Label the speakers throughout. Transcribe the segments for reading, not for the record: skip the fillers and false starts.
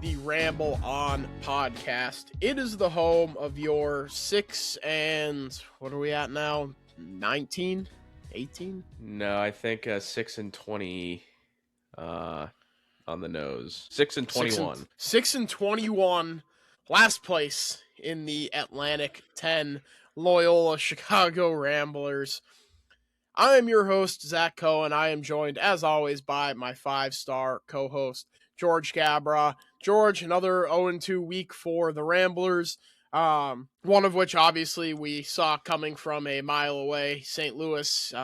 Speaker 1: the Ramble On Podcast. It is the home of your 6 and what are we at now? 19? 18?
Speaker 2: No, I think 6 and 20 on the nose. 6 and 21.
Speaker 1: 6 and 21. Last place in the Atlantic 10 Loyola Chicago Ramblers. I am your host, Zach Cohen. I am joined, as always, by my 5-star co-host, George Gabra. George, another 0-2 week for the Ramblers, one of which, obviously, we saw coming from a mile away, St. Louis.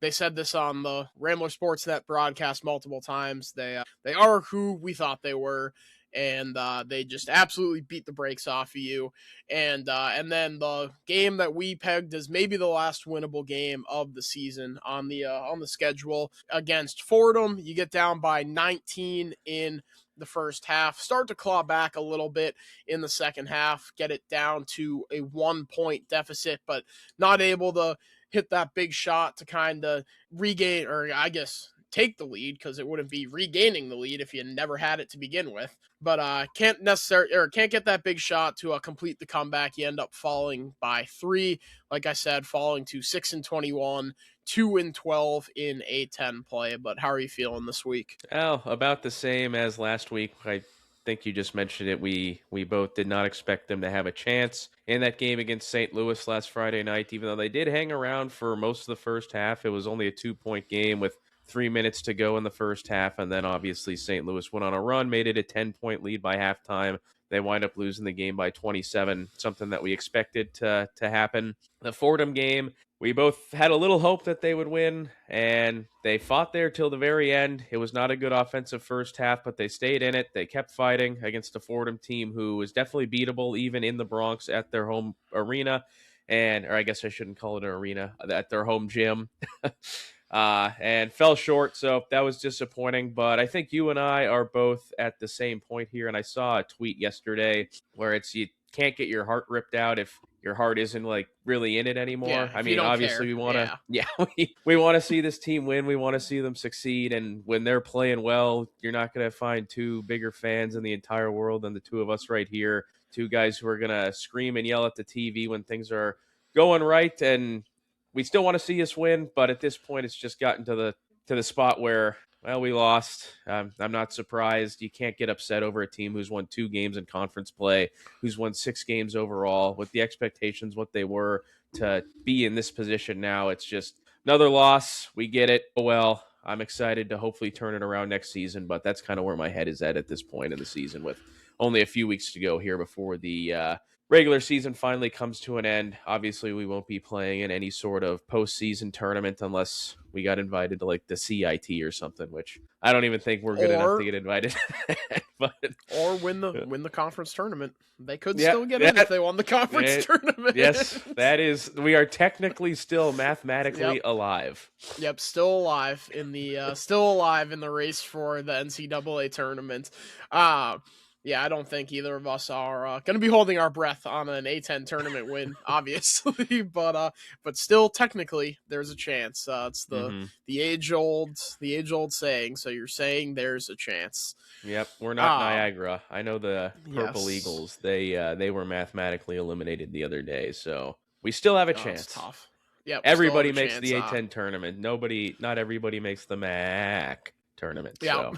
Speaker 1: They said this on the Rambler Sportsnet broadcast multiple times. They are who we thought they were. And they just absolutely beat the brakes off of you. And then the game that we pegged as maybe the last winnable game of the season on the schedule against Fordham, you get down by 19 in the first half, start to claw back a little bit in the second half, get it down to a 1-point deficit, but not able to hit that big shot to kind of regain, or I guess take the lead, because it wouldn't be regaining the lead if you never had it to begin with. But can't get that big shot to complete the comeback. You end up falling by 3. Like I said, falling to 6 and 21, 2 and 12 in A10 play. But how are you feeling this week?
Speaker 2: Oh, about the same as last week. I think you just mentioned it. We both did not expect them to have a chance in that game against St. Louis last Friday night, even though they did hang around for most of the first half. It was only a 2-point game with 3 minutes to go in the first half, and then obviously St. Louis went on a run, made it a 10-point lead by halftime. They wind up losing the game by 27, something that we expected to happen. The Fordham game, we both had a little hope that they would win, and they fought there till the very end. It was not a good offensive first half, but they stayed in it. They kept fighting against a Fordham team who is definitely beatable, even in the Bronx at their home arena, or I guess I shouldn't call it an arena, at their home gym. And fell short, so that was disappointing. But I think you and I are both at the same point here, and I saw a tweet yesterday where it's you can't get your heart ripped out if your heart isn't like really in it anymore.
Speaker 1: Yeah,
Speaker 2: I mean, obviously we want to, we want to see this team win. We want to see them succeed, and when they're playing well, you're not going to find two bigger fans in the entire world than the two of us right here. Two guys who are going to scream and yell at the TV when things are going right, and we still want to see us win, but at this point, it's just gotten to the spot where, well, we lost. I'm not surprised. You can't get upset over a team who's won 2 games in conference play, who's won 6 games overall, with the expectations what they were to be in this position now. It's just another loss. We get it. Oh, well, I'm excited to hopefully turn it around next season, but that's kind of where my head is at this point in the season, with only a few weeks to go here before the regular season finally comes to an end. Obviously, we won't be playing in any sort of postseason tournament unless we got invited to like the CIT or something, which I don't even think we're good enough to get invited.
Speaker 1: Or win the conference tournament. They could still get in if they won the conference tournament.
Speaker 2: Yes, we are technically still mathematically alive.
Speaker 1: Yep, still alive in the race for the NCAA tournament. Yeah, I don't think either of us are going to be holding our breath on an A10 tournament win, obviously, but still technically there's a chance. It's the age old saying. So you're saying there's a chance.
Speaker 2: Yep, we're not Niagara. I know the Purple Eagles. They were mathematically eliminated the other day, so we still have a chance.
Speaker 1: It's tough. Yep,
Speaker 2: everybody makes the A10 tournament. Not everybody makes the MAC tournament.
Speaker 1: Yeah.
Speaker 2: So.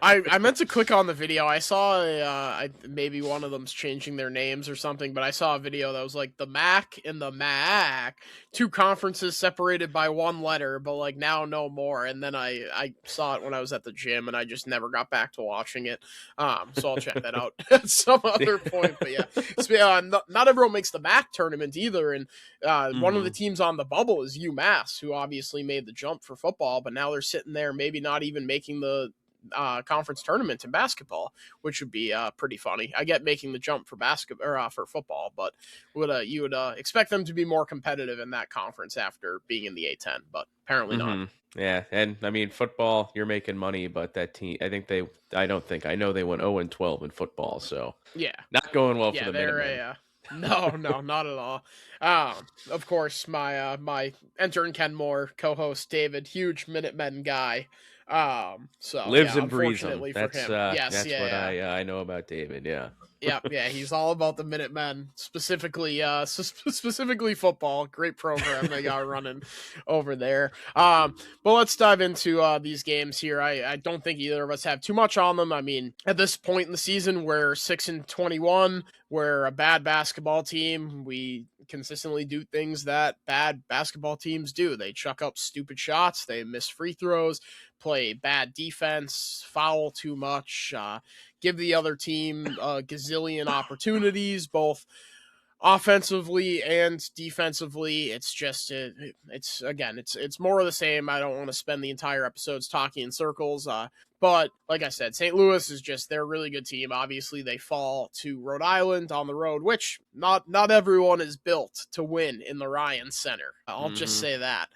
Speaker 1: I meant to click on the video. I saw maybe one of them's changing their names or something, but I saw a video that was like the MAC and the MAC, 2 conferences separated by 1 letter, but like now no more. And then I saw it when I was at the gym, and I just never got back to watching it. So I'll check that out at some other point. But yeah, not everyone makes the MAC tournament either. And one of the teams on the bubble is UMass, who obviously made the jump for football, but now they're sitting there maybe not even making the conference tournament in basketball, which would be pretty funny. I get making the jump for basketball or for football, but you would expect them to be more competitive in that conference after being in the A10, but apparently not.
Speaker 2: Yeah, and I mean football, you're making money, but that team, I know they went 0-12 in football, so
Speaker 1: yeah,
Speaker 2: not going well for the Minutemen.
Speaker 1: No, not at all. Of course, my intern Ken Moore, co-host David, huge Minutemen guy. So
Speaker 2: Lives
Speaker 1: yeah,
Speaker 2: and breathes them.
Speaker 1: unfortunately for him. Yes,
Speaker 2: That's what
Speaker 1: yeah,
Speaker 2: I know about David. Yeah.
Speaker 1: yeah, he's all about the Minutemen, specifically, specifically football. Great program they got running over there. But let's dive into these games here. I don't think either of us have too much on them. I mean, at this point in the season, we're 6-21. We're a bad basketball team. We consistently do things that bad basketball teams do. They chuck up stupid shots. They miss free throws. Play bad defense. Foul too much. Give the other team a gazillion opportunities, both offensively and defensively. It's just it's more of the same. I don't want to spend the entire episodes talking in circles. But like I said, St. Louis is just, they're a really good team. Obviously, they fall to Rhode Island on the road, which not everyone is built to win in the Ryan Center. I'll just say that.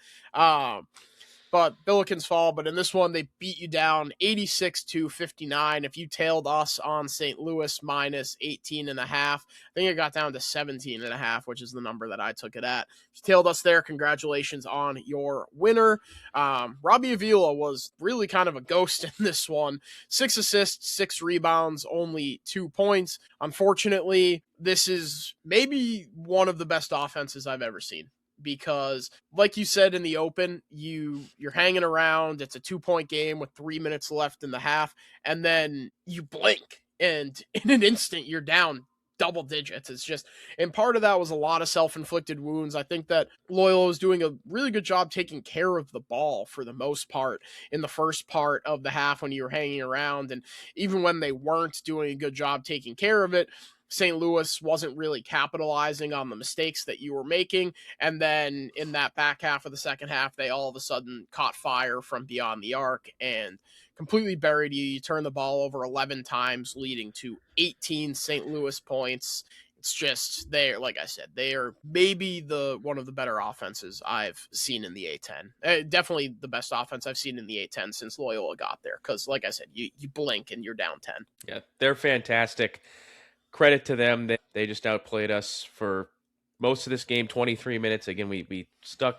Speaker 1: But Billikens fall. But in this one, they beat you down 86-59. If you tailed us on St. Louis minus 18.5, I think it got down to 17.5, which is the number that I took it at. If you tailed us there, congratulations on your winner. Robbie Avila was really kind of a ghost in this one. 6 assists, 6 rebounds, only 2 points. Unfortunately, this is maybe one of the best offenses I've ever seen. Because like you said in the open, you're hanging around. It's a 2-point game with 3 minutes left in the half, and then you blink, and in an instant you're down double digits. It's just, and part of that was a lot of self-inflicted wounds. I think that Loyola was doing a really good job taking care of the ball for the most part in the first part of the half when you were hanging around, and even when they weren't doing a good job taking care of it, St. Louis wasn't really capitalizing on the mistakes that you were making. And then in that back half of the second half, they all of a sudden caught fire from beyond the arc and completely buried you. You turned the ball over 11 times, leading to 18 St. Louis points. It's just, like I said, they are maybe one of the better offenses I've seen in the A10. Definitely the best offense I've seen in the A10 since Loyola got there. Because like I said, you blink and you're down 10.
Speaker 2: Yeah, they're fantastic. Credit to them. They just outplayed us for most of this game, 23 minutes. Again, we stood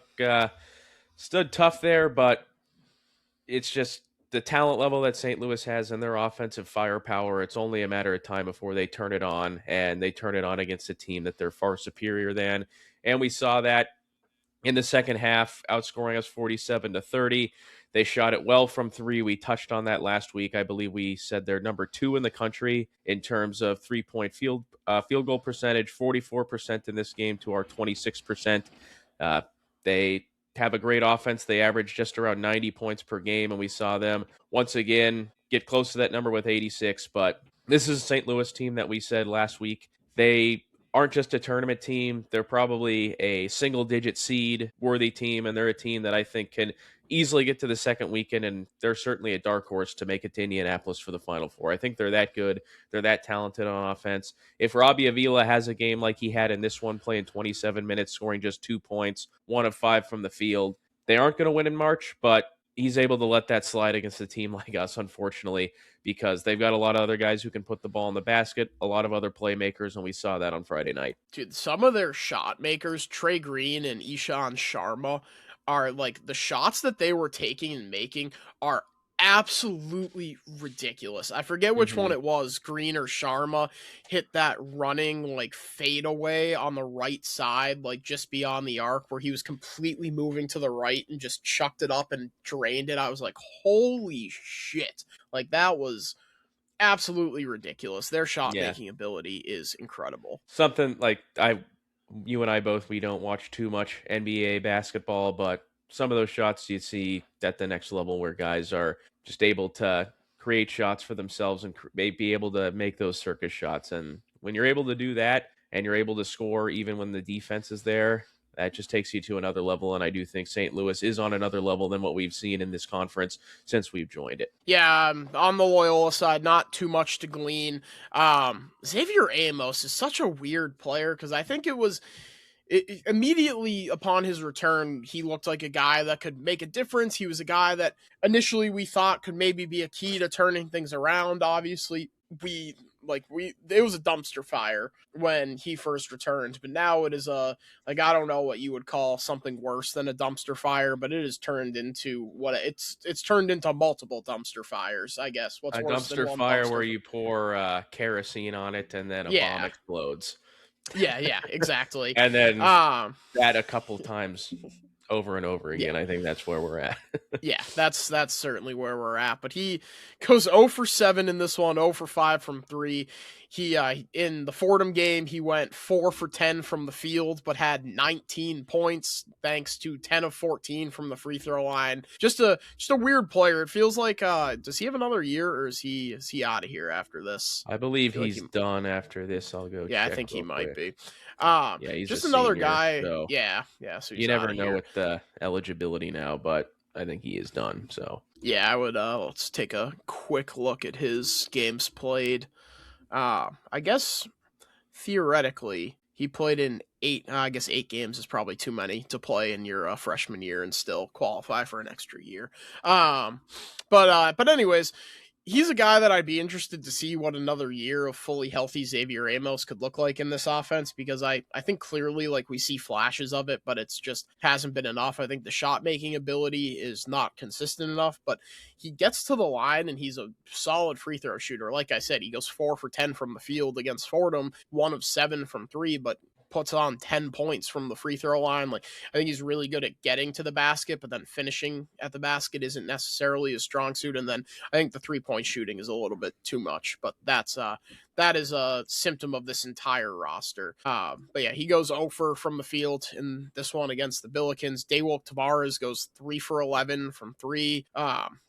Speaker 2: tough there, but it's just the talent level that St. Louis has and their offensive firepower. It's only a matter of time before they turn it on, and they turn it on against a team that they're far superior than. And we saw that in the second half, outscoring us 47-30. They shot it well from 3. We touched on that last week. I believe we said they're number 2 in the country in terms of 3-point field goal percentage, 44% in this game to our 26%. They have a great offense. They average just around 90 points per game, and we saw them once again get close to that number with 86. But this is a St. Louis team that we said last week. They aren't just a tournament team. They're probably a single-digit seed worthy team, and they're a team that I think can easily get to the second weekend, and they're certainly a dark horse to make it to Indianapolis for the Final Four. I think they're that good. They're that talented on offense. If Robbie Avila has a game like he had in this one, playing 27 minutes, scoring just 2 points, 1 of 5 from the field, they aren't going to win in March, but he's able to let that slide against a team like us, unfortunately, because they've got a lot of other guys who can put the ball in the basket, a lot of other playmakers, and we saw that on Friday night.
Speaker 1: Dude, some of their shot makers, Trey Green and Ishan Sharma, are like, the shots that they were taking and making are absolutely ridiculous. I forget which one it was, Green or Sharma, hit that running like fadeaway on the right side, like just beyond the arc, where he was completely moving to the right and just chucked it up and drained it. I was like, holy shit. Like, that was absolutely ridiculous. Their shot making ability is incredible.
Speaker 2: Something like you and I both, we don't watch too much NBA basketball, but some of those shots you see at the next level where guys are just able to create shots for themselves and be able to make those circus shots. And when you're able to do that and you're able to score even when the defense is there, that just takes you to another level. And I do think St. Louis is on another level than what we've seen in this conference since we've joined it.
Speaker 1: Yeah, on the Loyola side, not too much to glean. Xavier Amos is such a weird player because I think immediately upon his return, he looked like a guy that could make a difference. He was a guy that initially we thought could maybe be a key to turning things around. Obviously, it was a dumpster fire when he first returned, but now it is I don't know what you would call something worse than a dumpster fire, but it has turned into it's turned into multiple dumpster fires, I guess. What's
Speaker 2: A
Speaker 1: worse than
Speaker 2: dumpster
Speaker 1: one
Speaker 2: fire
Speaker 1: dumpster
Speaker 2: where you pour kerosene on it and then a bomb
Speaker 1: Yeah.
Speaker 2: explodes.
Speaker 1: Yeah, exactly.
Speaker 2: And then
Speaker 1: Um
Speaker 2: that a couple times over and over again.
Speaker 1: Yeah.
Speaker 2: I think that's where we're at.
Speaker 1: Yeah, that's certainly where we're at. But he goes 0 for 7 in this one, 0 for 5 from 3. He in the Fordham game, he went 4 for 10 from the field, but had 19 points thanks to 10 of 14 from the free throw line. Just a weird player. It feels like does he have another year, or is he out of here after this?
Speaker 2: I believe
Speaker 1: feel like
Speaker 2: he's done after this. I'll go
Speaker 1: Yeah, I
Speaker 2: check
Speaker 1: think he
Speaker 2: real
Speaker 1: might
Speaker 2: quick.
Speaker 1: be.
Speaker 2: Yeah, he's
Speaker 1: Just
Speaker 2: a
Speaker 1: another
Speaker 2: senior,
Speaker 1: guy.
Speaker 2: so
Speaker 1: Yeah. So he's
Speaker 2: you never
Speaker 1: outta
Speaker 2: know
Speaker 1: here.
Speaker 2: with the eligibility now, but I think he is done. So
Speaker 1: Yeah, I would. Let's take a quick look at his games played. I guess theoretically he played in 8. I guess 8 games is probably too many to play in your freshman year and still qualify for an extra year. But anyways, he's a guy that I'd be interested to see what another year of fully healthy Xavier Amos could look like in this offense, because I think clearly we see flashes of it, but it's just hasn't been enough. I think the shot making ability is not consistent enough, but he gets to the line and he's a solid free throw shooter. Like I said, he goes 4 for 10 from the field against Fordham, 1 of 7 from 3, but puts on 10 points from the free throw line. I think he's really good at getting to the basket, but then finishing at the basket isn't necessarily his strong suit. And then I think the 3-point shooting is a little bit too much, but that is a symptom of this entire roster. But yeah, he goes 0 for from the field in this one against the Billikens. Daywolf Tavares goes 3 for 11 from 3.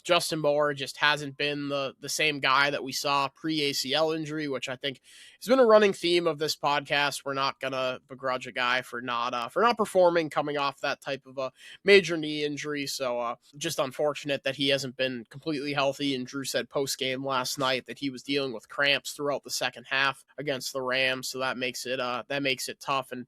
Speaker 1: Justin Moore just hasn't been the same guy that we saw pre-ACL injury, which I think has been a running theme of this podcast. We're not gonna begrudge a guy for not performing coming off that type of a major knee injury. So just unfortunate that he hasn't been completely healthy. And Drew said post game last night that he was dealing with cramps throughout the second half against the Rams, so that makes it tough. And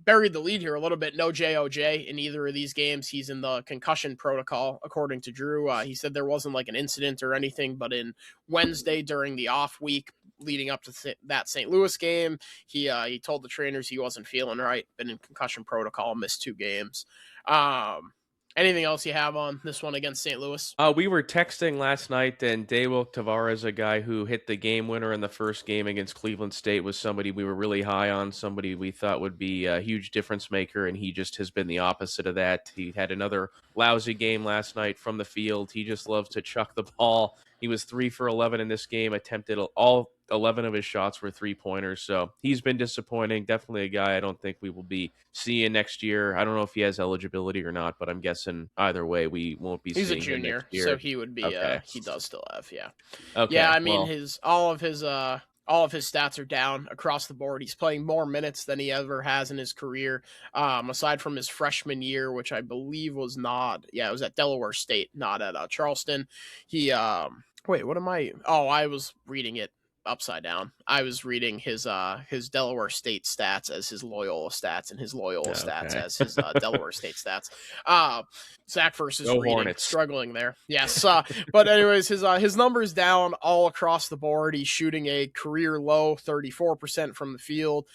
Speaker 1: buried the lead here a little bit. No JOJ in either of these games. He's in the concussion protocol, according to Drew. He said there wasn't an incident or anything, but in Wednesday during the off week leading up to that St. Louis game, he told the trainers he wasn't feeling right, been in concussion protocol, missed 2 games. Anything else you have on this one against St. Louis?
Speaker 2: We were texting last night, and Daywolf Tavares, a guy who hit the game winner in the first game against Cleveland State, was somebody we were really high on, somebody we thought would be a huge difference maker, and he just has been the opposite of that. He had another lousy game last night from the field. He just loves to chuck the ball. He was 3 for 11 in this game, attempted all 11 of his shots were 3-pointers. So he's been disappointing. Definitely a guy I don't think we will be seeing next year. I don't know if he has eligibility or not, but I'm guessing either way we won't be
Speaker 1: He's
Speaker 2: seeing
Speaker 1: a junior,
Speaker 2: him next year.
Speaker 1: so he would be.
Speaker 2: Okay.
Speaker 1: He does still have, yeah.
Speaker 2: Okay.
Speaker 1: Yeah, I mean all of his stats are down across the board. He's playing more minutes than he ever has in his career. Aside from his freshman year, which I believe was it was at Delaware State, not at Charleston. He wait, what am I? Oh, I was reading it upside down. I was reading his Delaware State stats as his Loyola stats, and his Loyola stats as his Delaware State stats. Zach versus reading,
Speaker 2: Hornets.
Speaker 1: struggling there. Yes, but anyways, his numbers down all across the board. He's shooting a career low 34% from the field,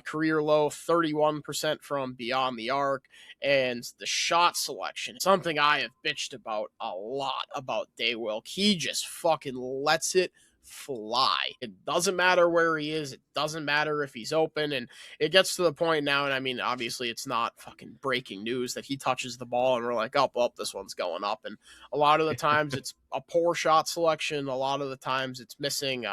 Speaker 1: career low 31% from beyond the arc, and the shot selection, something I have bitched about a lot about Daywilk. He just fucking lets it fly. It doesn't matter where he is. It doesn't matter if he's open. And it gets to the point now, and I mean, obviously it's not fucking breaking news that he touches the ball and we're like, oh, well, this one's going up. And a lot of the times it's a poor shot selection. A lot of the times it's missing.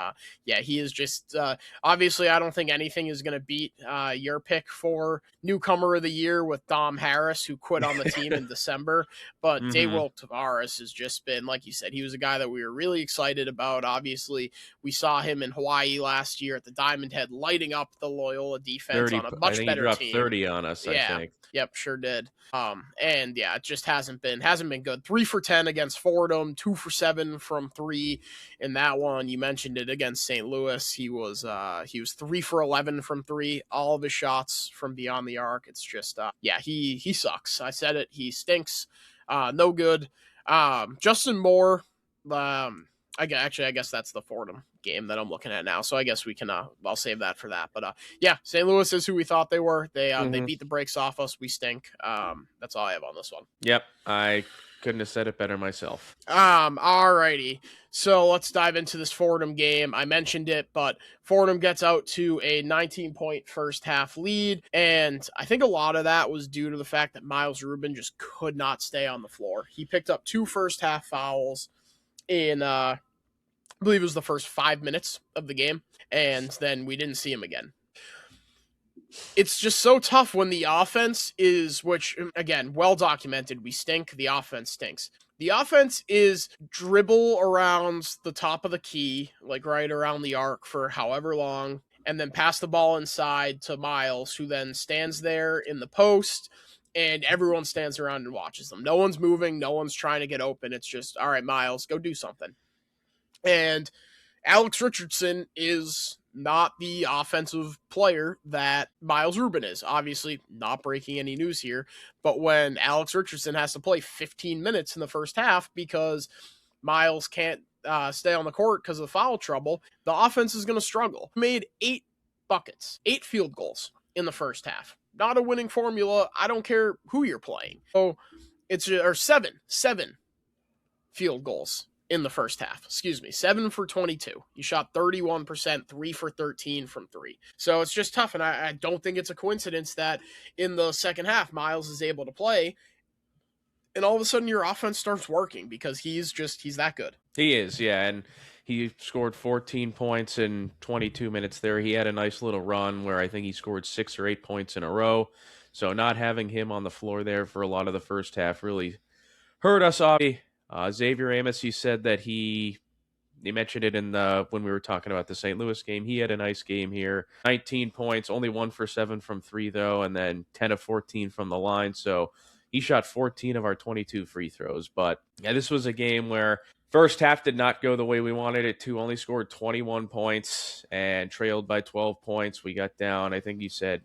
Speaker 1: He is just, obviously I don't think anything is going to beat your pick for newcomer of the year with Dom Harris, who quit on the team in December. But Daywolf Tavares has just been, like you said, he was a guy that we were really excited about. Obviously, we saw him in Hawaii last year at the Diamond Head lighting up the Loyola defense on a much better
Speaker 2: dropped
Speaker 1: team.
Speaker 2: 30 on us, I think.
Speaker 1: Yep, sure did. It just hasn't been good. 3 for 10 against Fordham, 2 for 7 from 3 in that one. You mentioned it against St. Louis. He was 3 for 11 from 3. All of his shots from beyond the arc. It's just he sucks. I said it. He stinks. No good. Justin Moore. I guess that's the Fordham game that I'm looking at now. So I guess we can, I'll save that for that. But yeah, St. Louis is who we thought they were. They beat the brakes off us. We stink. That's all I have on this one.
Speaker 2: Yep, I couldn't have said it better myself.
Speaker 1: Alrighty. So let's dive into this Fordham game. I mentioned it, but Fordham gets out to a 19-point first half lead, and I think a lot of that was due to the fact that Miles Rubin just could not stay on the floor. He picked up 2 first half fouls in I believe it was the first 5 minutes of the game, and then we didn't see him again. It's just so tough when the offense is, which, again, well documented, we stink, the offense stinks. The offense is dribble around the top of the key, like right around the arc for however long, and then pass the ball inside to Miles, who then stands there in the post, and everyone stands around and watches them. No one's moving, no one's trying to get open. It's just, all right, Miles, go do something. And Alex Richardson is not the offensive player that Miles Rubin is. Obviously, not breaking any news here, but when Alex Richardson has to play 15 minutes in the first half because Miles can't stay on the court because of foul trouble, the offense is going to struggle. Made 8 buckets, 8 field goals in the first half. Not a winning formula. I don't care who you're playing. So it's or seven field goals in the first half. 7 for 22. You shot 31%, 3 for 13 from 3. So it's just tough, and I don't think it's a coincidence that in the second half, Miles is able to play, and all of a sudden your offense starts working because he's that good.
Speaker 2: He is, yeah, and he scored 14 points in 22 minutes there. He had a nice little run where I think he scored 6 or 8 points in a row. So not having him on the floor there for a lot of the first half really hurt us off. Xavier Amos, you said that he mentioned it in when we were talking about the St. Louis game. He had a nice game here. 19 points, only 1 for 7 from 3 though, and then 10 of 14 from the line. So he shot 14 of our 22 free throws. But yeah, this was a game where first half did not go the way we wanted it to. Only scored 21 points and trailed by 12 points. We got down, I think you said,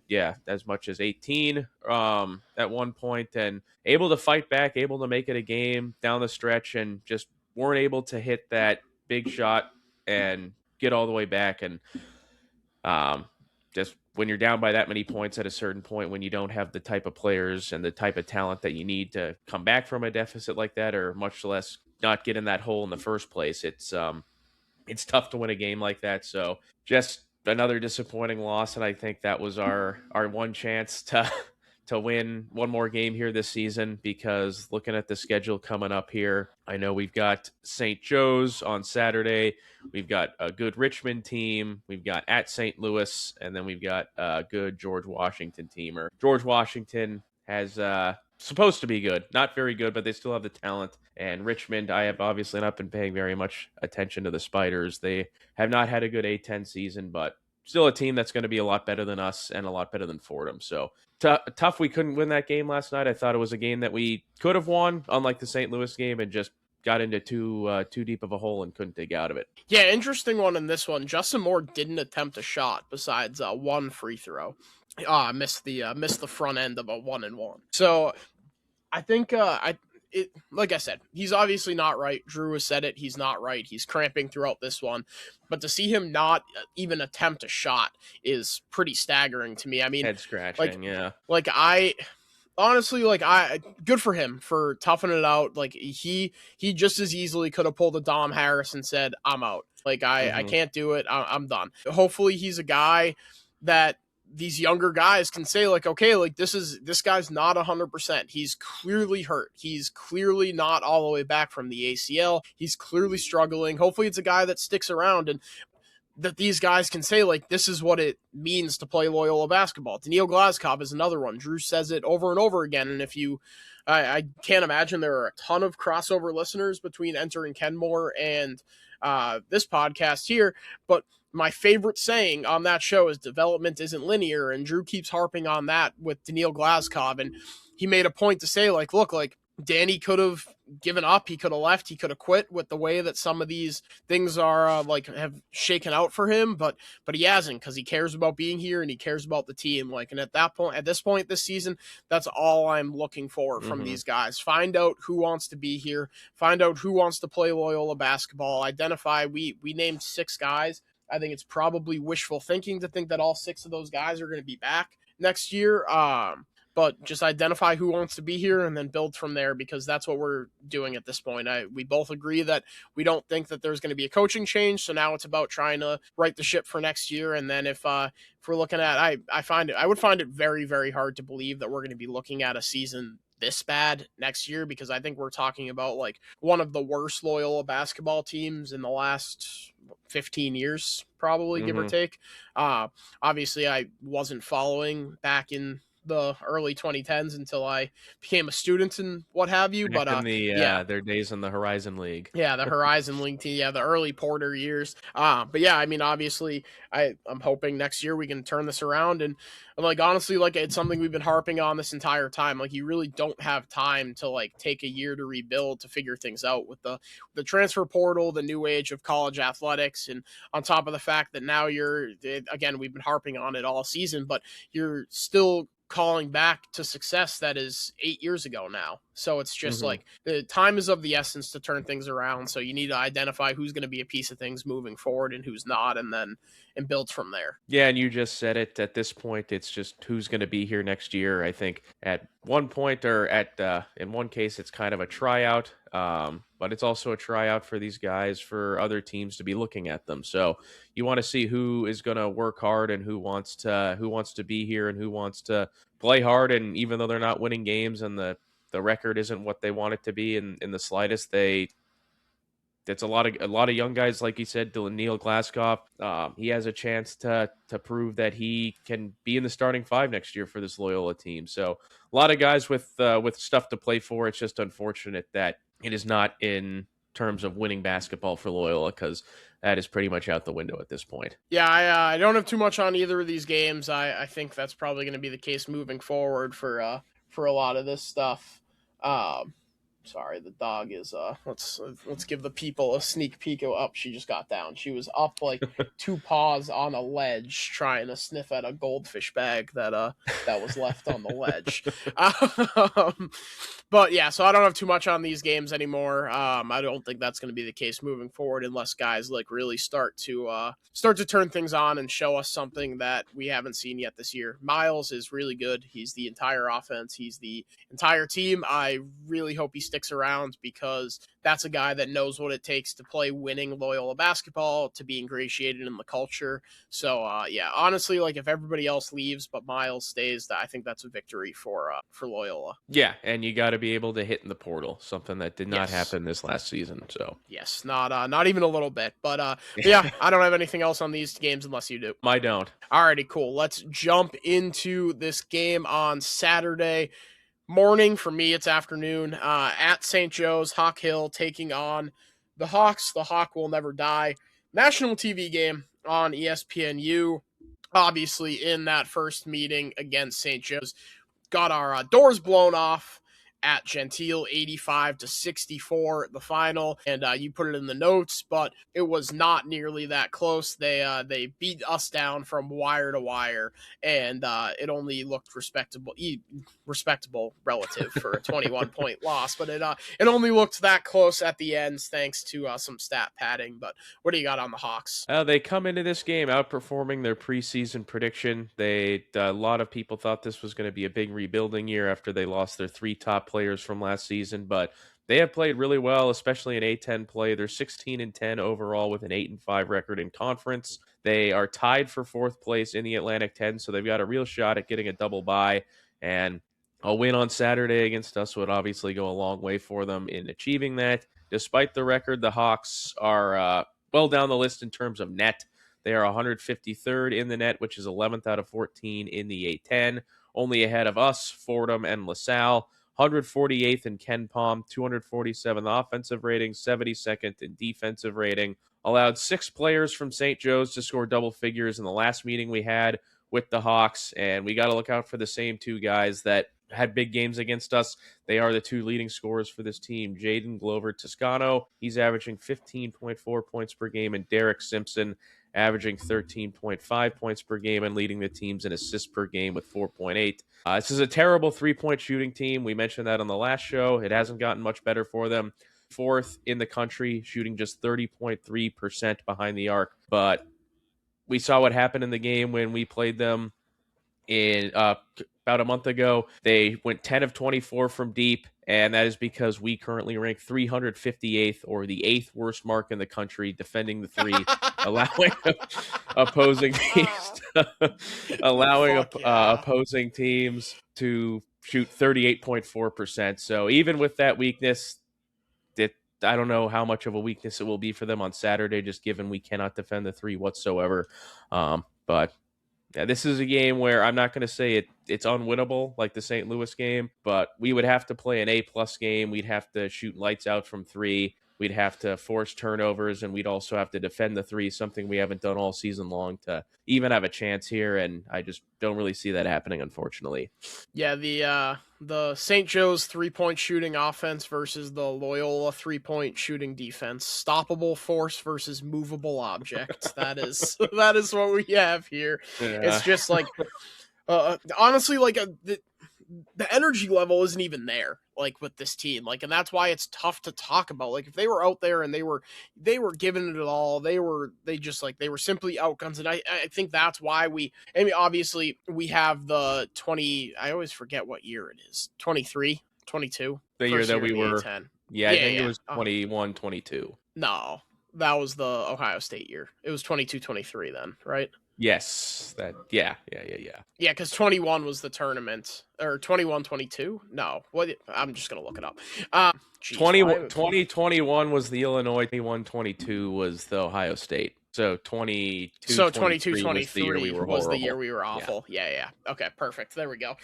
Speaker 2: as much as 18 at one point, and able to fight back, able to make it a game down the stretch, and just weren't able to hit that big shot and get all the way back. And just when you're down by that many points at a certain point, when you don't have the type of players and the type of talent that you need to come back from a deficit like that, or much less not get in that hole in the first place, it's tough to win a game like that. So just another disappointing loss, and I think that was our one chance to win one more game here this season, because looking at the schedule coming up here, I know we've got St.Joe's on Saturday, we've got a good Richmond team, we've got at St. Louis, and then we've got a good George Washington team. Or George Washington has supposed to be good, not very good, but they still have the talent. And Richmond, I have obviously not been paying very much attention to the Spiders. They have not had a good A-10 season, but still a team that's going to be a lot better than us and a lot better than Fordham. So tough we couldn't win that game last night. I thought it was a game that we could have won, unlike the St. Louis game, and just got into too deep of a hole and couldn't dig out of it.
Speaker 1: Yeah, interesting one in this one. Justin Moore didn't attempt a shot besides one free throw. Missed the front end of a 1-and-1. So I think like I said, he's obviously not right. Drew has said it. He's not right. He's cramping throughout this one. But to see him not even attempt a shot is pretty staggering to me. I mean,
Speaker 2: head scratching, yeah.
Speaker 1: Like honestly, good for him for toughing it out. Like he just as easily could have pulled a Dom Harris and said, I'm out. Like I can't do it. I'm done. Hopefully he's a guy that these younger guys can say, like, okay, like this guy's not 100%. He's clearly hurt. He's clearly not all the way back from the ACL. He's clearly struggling. Hopefully it's a guy that sticks around and that these guys can say, like, this is what it means to play Loyola basketball. Daniil Glazkov is another one. Drew says it over and over again. And if I can't imagine there are a ton of crossover listeners between Enter and Kenmore and this podcast here, but my favorite saying on that show is development isn't linear, and Drew keeps harping on that with Daniil Glazkov, and he made a point to say, like, look, like, Danny could have given up. He could have left. He could have quit with the way that some of these things are have shaken out for him. But he hasn't, because he cares about being here and he cares about the team. And at this point this season, that's all I'm looking for from these guys. Find out who wants to be here. Find out who wants to play Loyola basketball. Identify. We named 6 guys. I think it's probably wishful thinking to think that all 6 of those guys are going to be back next year. But just identify who wants to be here and then build from there, because that's what we're doing at this point. We both agree that we don't think that there's going to be a coaching change. So now it's about trying to right the ship for next year. And then if we're looking at, I would find it very, very hard to believe that we're going to be looking at a season this bad next year, because I think we're talking about one of the worst Loyola basketball teams in the last 15 years, probably, give or take. Obviously, I wasn't following back in the early 2010s until I became a student and what have you.
Speaker 2: Back in their days in the Horizon League.
Speaker 1: Yeah, the Horizon League team. Yeah, the early Porter years. But yeah, I mean, obviously, I'm hoping next year we can turn this around. And honestly, it's something we've been harping on this entire time. You really don't have time to take a year to rebuild, to figure things out with the transfer portal, the new age of college athletics, and on top of the fact that now again, we've been harping on it all season, but you're still calling back to success that is 8 years ago now. So it's just the time is of the essence to turn things around. So you need to identify who's going to be a piece of things moving forward and who's not, and build from there.
Speaker 2: Yeah, and you just said it. At this point, it's just who's going to be here next year. I think at one point, or in one case, it's kind of a tryout, but it's also a tryout for these guys, for other teams to be looking at them. So you want to see who is going to work hard and who wants to be here and who wants to play hard. And even though they're not winning games and the record isn't what they want it to be in the slightest, it's a lot of young guys, like you said, Neil Glaskoff. He has a chance to prove that he can be in the starting 5 next year for this Loyola team. So a lot of guys with stuff to play for. It's just unfortunate that it is not in terms of winning basketball for Loyola, because that is pretty much out the window at this point.
Speaker 1: Yeah, I don't have too much on either of these games. I think that's probably going to be the case moving forward for a lot of this stuff. Sorry, the dog is let's give the people a sneak peek. Up, she just got down. She was up 2 paws on a ledge trying to sniff at a goldfish bag that was left on the ledge. But yeah, so I don't have too much on these games anymore. I don't think that's going to be the case moving forward, unless guys really start to turn things on and show us something that we haven't seen yet this year. Miles is really good. He's the entire offense. He's the entire team. I really hope he sticks around, because that's a guy that knows what it takes to play winning Loyola basketball, to be ingratiated in the culture. So yeah, honestly, if everybody else leaves but Miles stays, I think that's a victory for Loyola.
Speaker 2: Yeah, and you got to be able to hit in the portal, something that did not happen this last season. So
Speaker 1: yes, not even a little bit. But yeah, I don't have anything else on these games unless you do.
Speaker 2: I don't.
Speaker 1: Alrighty, cool. Let's jump into this game on Saturday morning. For me, it's afternoon, at St.Joe's, Hawk Hill taking on the Hawks. The Hawk will never die. National TV game on ESPNU. Obviously, in that first meeting against St. Joe's, got our doors blown off at Gentile, 85-64, the final, and you put it in the notes, but it was not nearly that close. They beat us down from wire to wire, and it only looked respectable relative for a 21-point loss, but it only looked that close at the end, thanks to some stat padding. But what do you got on the Hawks?
Speaker 2: They come into this game outperforming their preseason prediction. A lot of people thought this was going to be a big rebuilding year after they lost their 3 top players from last season, but they have played really well, especially in A10 play. They're 16-10 overall with an 8-5 record in conference. They are tied for 4th place in the Atlantic 10, so they've got a real shot at getting a double bye, and a win on Saturday against us would obviously go a long way for them in achieving that. Despite the record, the Hawks are well down the list in terms of net. They are 153rd in the net, which is 11th out of 14 in the A10, only ahead of us, Fordham, and LaSalle. 148th in Ken Palm, 247th offensive rating, 72nd in defensive rating. Allowed 6 players from St. Joe's to score double figures in the last meeting we had with the Hawks, and we got to look out for the same 2 guys that had big games against us. They are the two leading scorers for this team. Jaden Glover Toscano, he's averaging 15.4 points per game, and Derek Simpson averaging 13.5 points per game and leading the teams in assists per game with 4.8. This is a terrible three-point shooting team. We mentioned that on the last show. It hasn't gotten much better for them. Fourth in the country, shooting just 30.3% behind the arc. But we saw what happened in the game when we played them in about a month ago. They went 10 of 24 from deep, and that is because we currently rank 358th, or the 8th worst mark in the country defending the three, allowing opposing teams opposing teams to shoot 38.4%. So even with that weakness, I don't know how much of a weakness it will be for them on Saturday, just given we cannot defend the three whatsoever. But yeah, this is a game where I'm not going to say it's unwinnable like the St. Louis game, but we would have to play an A-plus game. We'd have to shoot lights out from three. We'd have to force turnovers, and we'd also have to defend the three, something we haven't done all season long to even have a chance here, and I just don't really see that happening, unfortunately.
Speaker 1: Yeah, the St.Joe's three-point shooting offense versus the Loyola three-point shooting defense. Stoppable force versus movable object. that is what we have here. Yeah. It's just like, honestly, like the energy level isn't even there, like with this team, like, and that's why it's tough to talk about. Like if they were out there and they were giving it all, they were simply outguns, and I think that's why obviously we have the 20, I always forget what year it is, 23, 22,
Speaker 2: the year that we were A10. I think it was 21, 22.
Speaker 1: No, that was the Ohio State year. It was 22, 23 then, right?
Speaker 2: Yes, yeah,
Speaker 1: because 21 was the tournament, or 21, 22. No, what? I'm just gonna look it up.
Speaker 2: 2021 was the Illinois. 21, 22 was the Ohio State. So 22, 23 was the year we were
Speaker 1: awful. Yeah. Okay, perfect. There we go.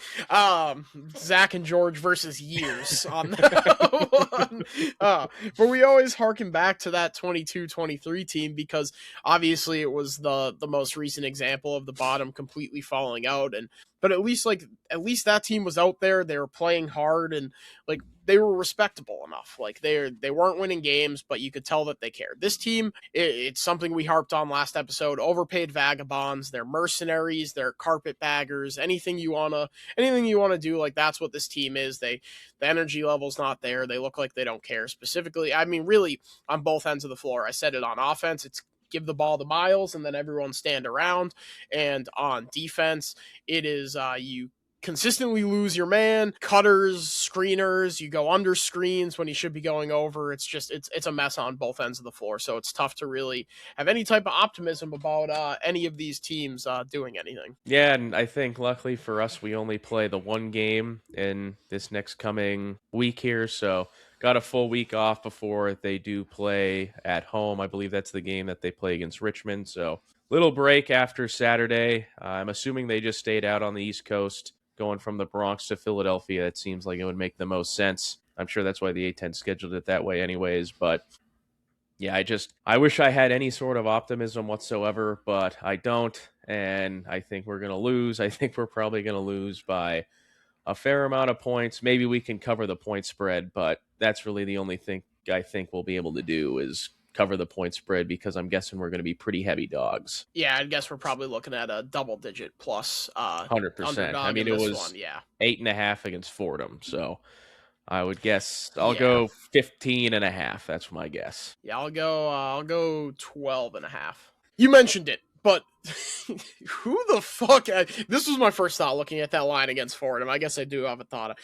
Speaker 1: Zach and George versus years on that one. But we always harken back to that 22-23 team because obviously it was the most recent example of the bottom completely falling out, but at least that team was out there. They were playing hard and like they were respectable enough. Like they weren't winning games, but you could tell that they cared. This team, it's something we harped on last episode. Overpaid vagabonds. They're mercenaries. They're carpetbaggers. Anything you wanna do, like that's what this team is. The energy level's not there. They look like they don't care. Specifically, I mean, really on both ends of the floor. I said it on offense. It's give the ball to Miles and then everyone stand around. And on defense, it is you consistently lose your man, cutters, screeners, you go under screens when he should be going over. It's just it's a mess on both ends of the floor. So it's tough to really have any type of optimism about any of these teams doing anything.
Speaker 2: Yeah, and I think luckily for us, we only play the one game in this next coming week here, so got a full week off before they do play at home. I believe that's the game that they play against Richmond. So little break after Saturday. I'm assuming they just stayed out on the East Coast, going from the Bronx to Philadelphia. It seems like it would make the most sense. I'm sure that's why the A10 scheduled it that way anyways. But yeah, I wish I had any sort of optimism whatsoever, but I don't. And I think we're going to lose. I think we're probably going to lose by a fair amount of points. Maybe we can cover the point spread, but that's really the only thing I think we'll be able to do is cover the point spread because I'm guessing we're going to be pretty heavy dogs.
Speaker 1: Yeah, I guess we're probably looking at a double-digit plus
Speaker 2: 100%. I mean, it was 8.5 against Fordham, so I would guess I'll go 15.5. That's my guess.
Speaker 1: Yeah, I'll go 12.5. You mentioned it, but who the fuck? This was my first thought looking at that line against Fordham. I guess I do have a thought.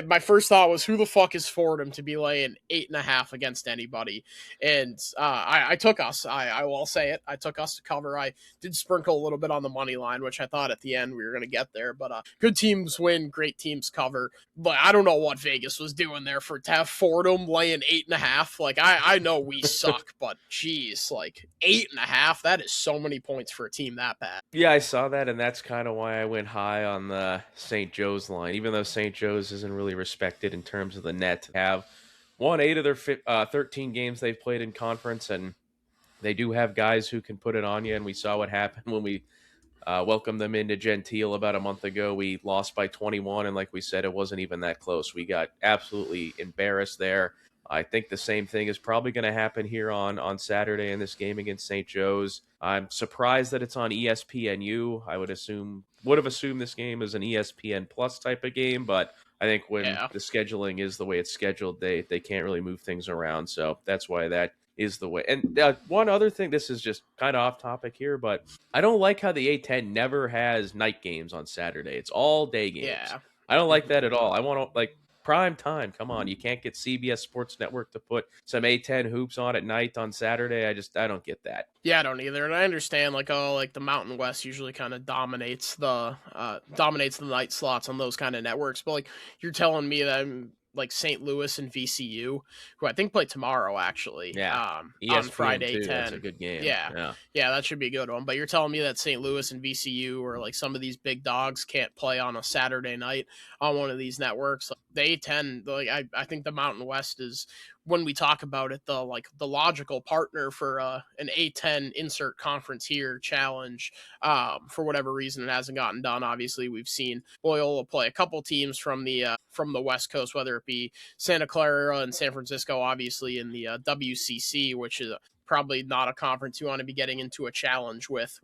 Speaker 1: My first thought was, who the fuck is Fordham to be laying 8.5 against anybody? And I took us. I will say it. I took us to cover. I did sprinkle a little bit on the money line, which I thought at the end we were going to get there. But good teams win, great teams cover. But I don't know what Vegas was doing there to have Fordham laying 8.5. Like I know we suck, but geez, like 8.5. That is so many points for a team that bad.
Speaker 2: Yeah, I saw that, and that's kind of why I went high on the St.Joe's line. Even though St.Joe's isn't really respected in terms of the net, they have won 8 of their 13 games they've played in conference, and they do have guys who can put it on you, and we saw what happened when we welcomed them into Gentile about a month ago. We lost by 21, and like we said, it wasn't even that close. We got absolutely embarrassed there. I think the same thing is probably going to happen here on Saturday in this game against St. Joe's. I'm surprised that it's on ESPNU. I would have assumed this game is an ESPN Plus type of game, but I think when the scheduling is the way it's scheduled, they can't really move things around. So that's why that is the way. And one other thing, this is just kind of off topic here, but I don't like how the A10 never has night games on Saturday. It's all day games.
Speaker 1: Yeah.
Speaker 2: I don't like that at all. I want to prime time. Come on, you can't get CBS Sports Network to put some A10 hoops on at night on Saturday. I don't get that.
Speaker 1: Yeah, I don't either. And I understand the Mountain West usually kind of dominates the night slots on those kind of networks. But you're telling me that St. Louis and VCU, who I think play tomorrow actually.
Speaker 2: Yeah.
Speaker 1: On Friday 10.
Speaker 2: That's a good game.
Speaker 1: Yeah, that should be a good one. But you're telling me that St. Louis and VCU or some of these big dogs can't play on a Saturday night on one of these networks. The A10, I think the Mountain West is, when we talk about it, the logical partner for an A10 insert conference here challenge. For whatever reason, it hasn't gotten done. Obviously, we've seen Loyola play a couple teams from the West Coast, whether it be Santa Clara and San Francisco, obviously in the WCC, which is probably not a conference you want to be getting into a challenge with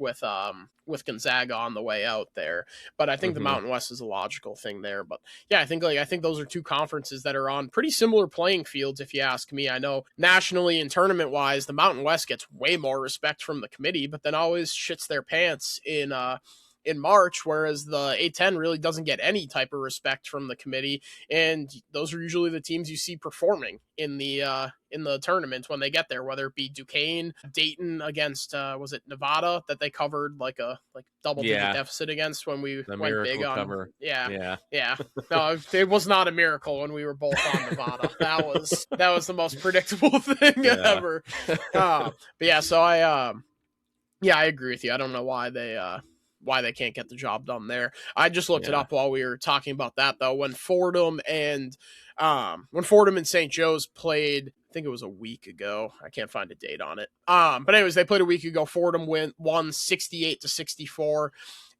Speaker 1: Gonzaga on the way out there. But I think the Mountain West is a logical thing there. But yeah, I think those are two conferences that are on pretty similar playing fields, if you ask me. I know nationally and tournament wise, the Mountain West gets way more respect from the committee, but then always shits their pants in March, whereas the A10 really doesn't get any type of respect from the committee, and those are usually the teams you see performing in the tournament when they get there, whether it be Duquesne, Dayton against was it Nevada that they covered a double-digit deficit against when we went big on
Speaker 2: cover. Yeah.
Speaker 1: No, it was not a miracle when we were both on Nevada. That was the most predictable thing ever. But yeah, so I agree with you. I don't know why they can't get the job done there. I just looked it up while we were talking about that, though. When Fordham and St. Joe's played, I think it was a week ago. I can't find a date on it. But anyways, they played a week ago. Fordham won 68-64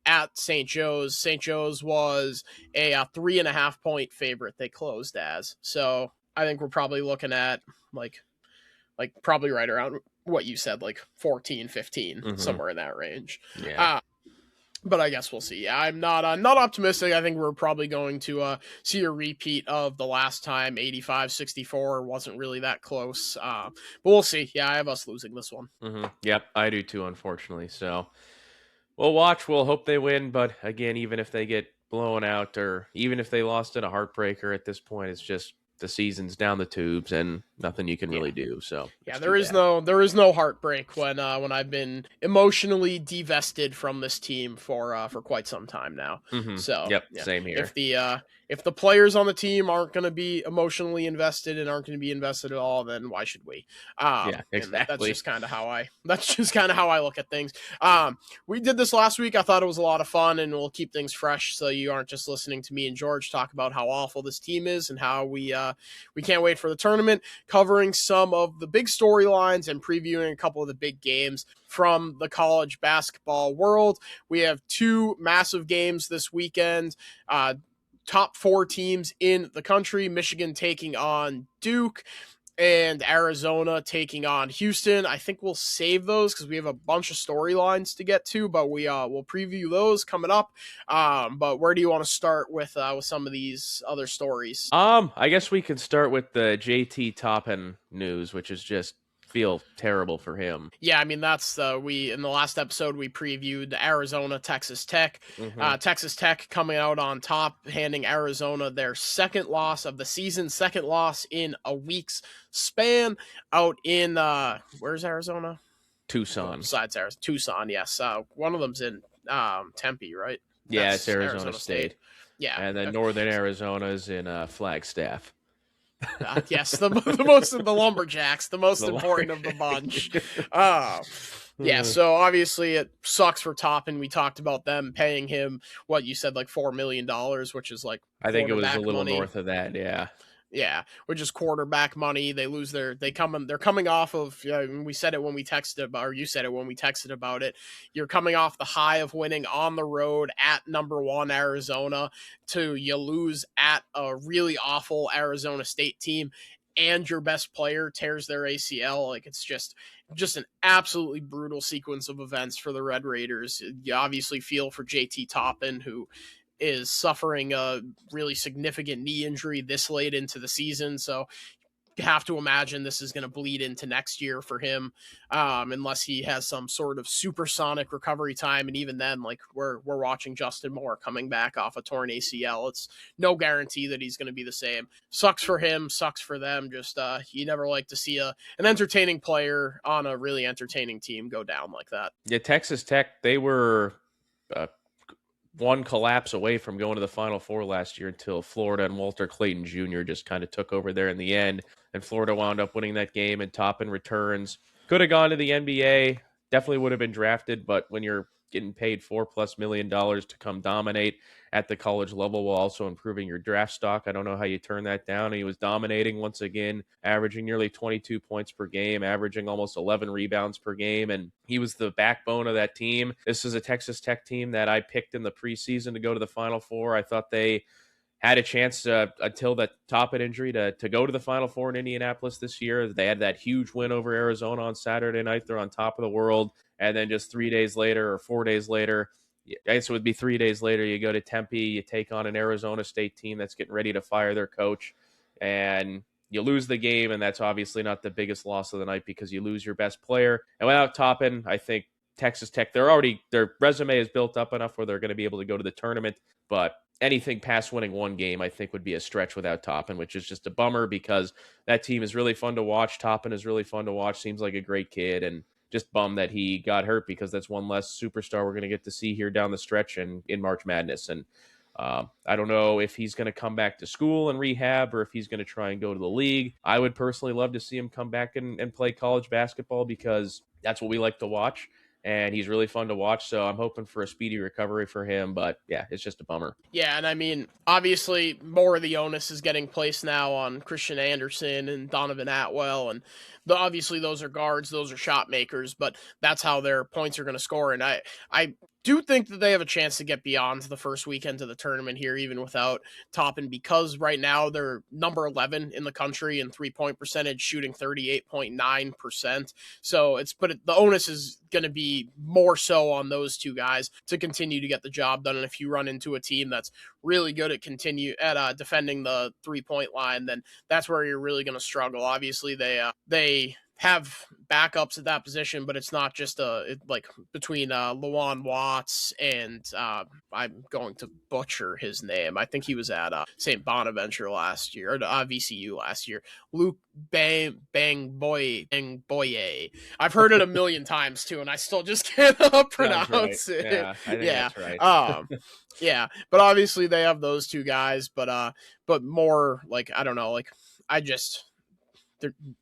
Speaker 1: at St. Joe's. St. Joe's was a 3.5 point favorite. They closed as. So I think we're probably looking at probably right around what you said, 14, 15, somewhere in that range.
Speaker 2: Yeah.
Speaker 1: But I guess we'll see. Yeah, I'm not optimistic. I think we're probably going to see a repeat of the last time, 85-64. Wasn't really that close. But we'll see. Yeah, I have us losing this one.
Speaker 2: Yep, I do too, unfortunately. So we'll watch. We'll hope they win. But again, even if they get blown out or even if they lost in a heartbreaker at this point, it's just the season's down the tubes and nothing you can really do. So
Speaker 1: there is no heartbreak when I've been emotionally divested from this team for quite some time now. So
Speaker 2: same here.
Speaker 1: If the players on the team aren't going to be emotionally invested and aren't going to be invested at all, then why should we?
Speaker 2: Exactly.
Speaker 1: That's just kind of how I look at things. We did this last week. I thought it was a lot of fun, and we'll keep things fresh so you aren't just listening to me and George talk about how awful this team is and how we can't wait for the tournament, covering some of the big storylines and previewing a couple of the big games from the college basketball world. We have two massive games this weekend. Top 4 teams in the country, Michigan taking on Duke and Arizona taking on Houston. I think we'll save those because we have a bunch of storylines to get to, but we'll preview those coming up. But where do you want to start with some of these other stories?
Speaker 2: I guess we could start with the JT Toppin news, which is just feel terrible for him.
Speaker 1: Yeah, I mean, that's in the last episode we previewed Arizona, Texas Tech. Texas Tech coming out on top, handing Arizona their second loss of the season, second loss in a week's span out in where's Arizona?
Speaker 2: Tucson.
Speaker 1: Besides Arizona, Tucson, yes. One of them's in Tempe, right?
Speaker 2: Yeah, it's Arizona State.
Speaker 1: Yeah,
Speaker 2: and then Northern Arizona is in Flagstaff.
Speaker 1: Yes, the Lumberjacks, the most important of the bunch. Yeah, so obviously it sucks for Toppin. We talked about them paying him what you said, $4 million, which is
Speaker 2: I think it was a little
Speaker 1: money.
Speaker 2: north of that. Yeah.
Speaker 1: Yeah, which is quarterback money. They're coming off of, we said it when we texted about, or you said it when we texted about it. You're coming off the high of winning on the road at number 1 Arizona to you lose at a really awful Arizona State team and your best player tears their ACL. Like, it's just an absolutely brutal sequence of events for the Red Raiders. You obviously feel for JT Toppin, who is suffering a really significant knee injury this late into the season. So you have to imagine this is going to bleed into next year for him, unless he has some sort of supersonic recovery time. And even then, like, we're watching Justin Moore coming back off a torn ACL. It's no guarantee that he's going to be the same. Sucks for him, sucks for them. Just you never like to see an entertaining player on a really entertaining team go down like that.
Speaker 2: Yeah, Texas Tech, they were one collapse away from going to the Final Four last year until Florida and Walter Clayton Jr. just kind of took over there in the end. And Florida wound up winning that game, and Toppin returns. Could have gone to the NBA, definitely would have been drafted, but when you're getting paid $4+ million to come dominate at the college level while also improving your draft stock, I don't know how you turn that down. He was dominating once again, averaging nearly 22 points per game, averaging almost 11 rebounds per game, and he was the backbone of that team. This is a Texas Tech team that I picked in the preseason to go to the Final Four. I thought they had a chance until that Toppin injury to go to the Final Four in Indianapolis this year. They had that huge win over Arizona on Saturday night. They're on top of the world. And then just 3 days later or 4 days later, I guess it would be 3 days later, you go to Tempe, you take on an Arizona State team that's getting ready to fire their coach, and you lose the game. And that's obviously not the biggest loss of the night because you lose your best player. And without Toppin, I think Texas Tech, their resume is built up enough where they're going to be able to go to the tournament. But anything past winning one game, I think, would be a stretch without Toppin, which is just a bummer because that team is really fun to watch. Toppin is really fun to watch. Seems like a great kid, and just bummed that he got hurt because that's one less superstar we're going to get to see here down the stretch and in March Madness. And I don't know if he's going to come back to school and rehab or if he's going to try and go to the league. I would personally love to see him come back and play college basketball because that's what we like to watch. And he's really fun to watch, so I'm hoping for a speedy recovery for him. But yeah, it's just a bummer.
Speaker 1: Yeah, and I mean, obviously, more of the onus is getting placed now on Christian Anderson and Donovan Atwell, and obviously those are guards, those are shot makers, but that's how their points are going to score. And I do think that they have a chance to get beyond the first weekend of the tournament here, even without Toppin, because right now they're number 11 in the country in 3-point percentage, shooting 38.9%. So the onus is going to be more so on those two guys to continue to get the job done. And if you run into a team that's really good at defending the 3-point line, then that's where you're really going to struggle. Obviously, they have backups at that position, but it's not just between Lawan Watts and I'm going to butcher his name. I think he was at St. Bonaventure last year, or VCU last year. Luke Boye. I've heard it a million times too, and I still just can't pronounce it.
Speaker 2: Yeah, I think that's right.
Speaker 1: Yeah, but obviously they have those two guys, but more like, I don't know, like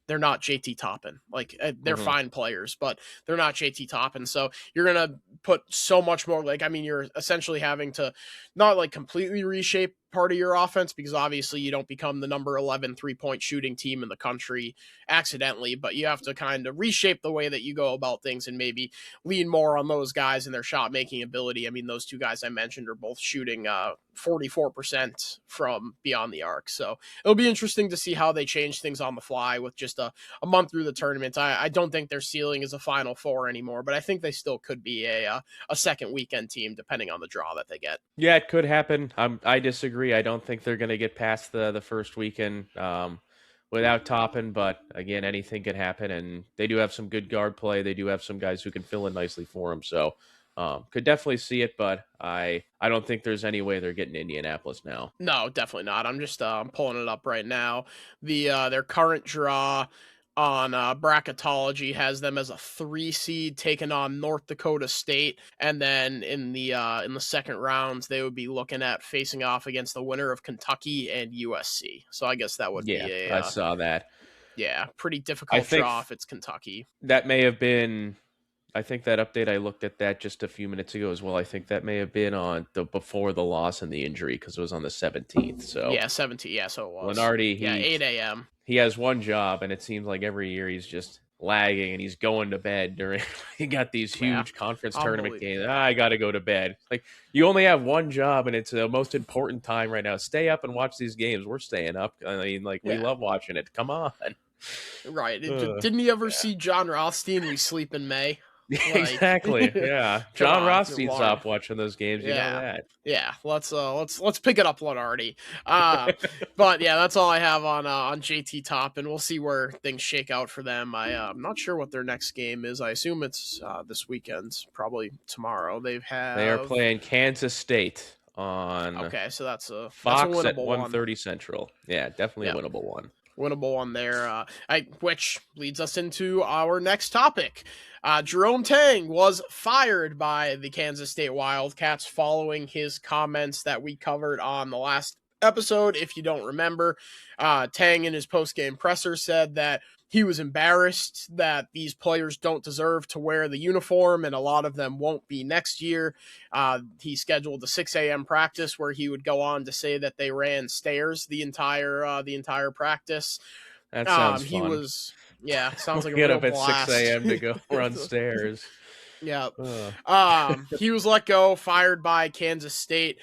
Speaker 1: they're not JT Toppin. Like, they're fine players, but they're not JT Toppin. So you're going to put so much more, like, I mean, you're essentially having to not like completely reshape part of your offense, because obviously you don't become the number 11 3-point shooting team in the country accidentally, but you have to kind of reshape the way that you go about things and maybe lean more on those guys and their shot making ability. I mean, those two guys I mentioned are both shooting 44% from beyond the arc. So it'll be interesting to see how they change things on the fly with just a month through the tournament. I don't think their ceiling is a Final Four anymore, but I think they still could be a second weekend team depending on the draw that they get.
Speaker 2: Yeah, it could happen. I disagree. I don't think they're going to get past the first weekend without Toppin, but again, anything can happen, and they do have some good guard play. They do have some guys who can fill in nicely for them, so could definitely see it, but I don't think there's any way they're getting Indianapolis now.
Speaker 1: No, definitely not. I'm just I'm pulling it up right now. Their current draw on bracketology has them as a 3 seed taking on North Dakota State, and then in the second rounds they would be looking at facing off against the winner of Kentucky and USC. So I guess that would be
Speaker 2: I saw that.
Speaker 1: Yeah, pretty difficult draw if it's Kentucky.
Speaker 2: That may have been I think that update, I looked at that just a few minutes ago as well. I think that may have been on the before the loss and the injury because it was on the 17th. So
Speaker 1: Yeah, 17. Yeah, so it was.
Speaker 2: Lenardi,
Speaker 1: Yeah, 8 a.m.
Speaker 2: he has one job, and it seems like every year he's just lagging and he's going to bed during. He got these
Speaker 1: Yeah,
Speaker 2: huge conference tournament
Speaker 1: unbelievable.
Speaker 2: games. I got to go to bed. Like, you only have one job, and it's the most important time right now. Stay up and watch these games. We're staying up. I mean, like, we
Speaker 1: Yeah,
Speaker 2: love watching it. Come on.
Speaker 1: right.
Speaker 2: Uh,
Speaker 1: Didn't you ever
Speaker 2: yeah.
Speaker 1: see John Rothstein? We sleep in May. Like,
Speaker 2: Exactly. Yeah.
Speaker 1: come
Speaker 2: John
Speaker 1: on,
Speaker 2: Rothstein
Speaker 1: Lord.
Speaker 2: stopped watching those games. You know
Speaker 1: Yeah.
Speaker 2: that.
Speaker 1: Yeah, let's pick it up, Lenardi. But yeah, that's all I have on JT Top, and we'll see where things shake out for them. I'm not sure what their next game is. I assume it's this weekend, probably tomorrow.
Speaker 2: They are playing Kansas State on
Speaker 1: okay, so that's a
Speaker 2: Fox at
Speaker 1: winnable
Speaker 2: 1:30 Central. Yeah, definitely a
Speaker 1: one.
Speaker 2: winnable one.
Speaker 1: Winnable one there. Which leads us into our next topic. Jerome Tang was fired by the Kansas State Wildcats following his comments that we covered on the last episode. If you don't remember, Tang in his post-game presser said that he was embarrassed that these players don't deserve to wear the uniform, and a lot of them won't be next year. He scheduled a 6 a.m. practice where he would go on to say that they ran stairs the entire practice.
Speaker 2: That sounds
Speaker 1: He
Speaker 2: fun.
Speaker 1: was, yeah, sounds like a
Speaker 2: Get
Speaker 1: real
Speaker 2: up at
Speaker 1: blast.
Speaker 2: 6 a.m. to go run stairs.
Speaker 1: Yeah.
Speaker 2: Ugh.
Speaker 1: He was let go, fired by Kansas State.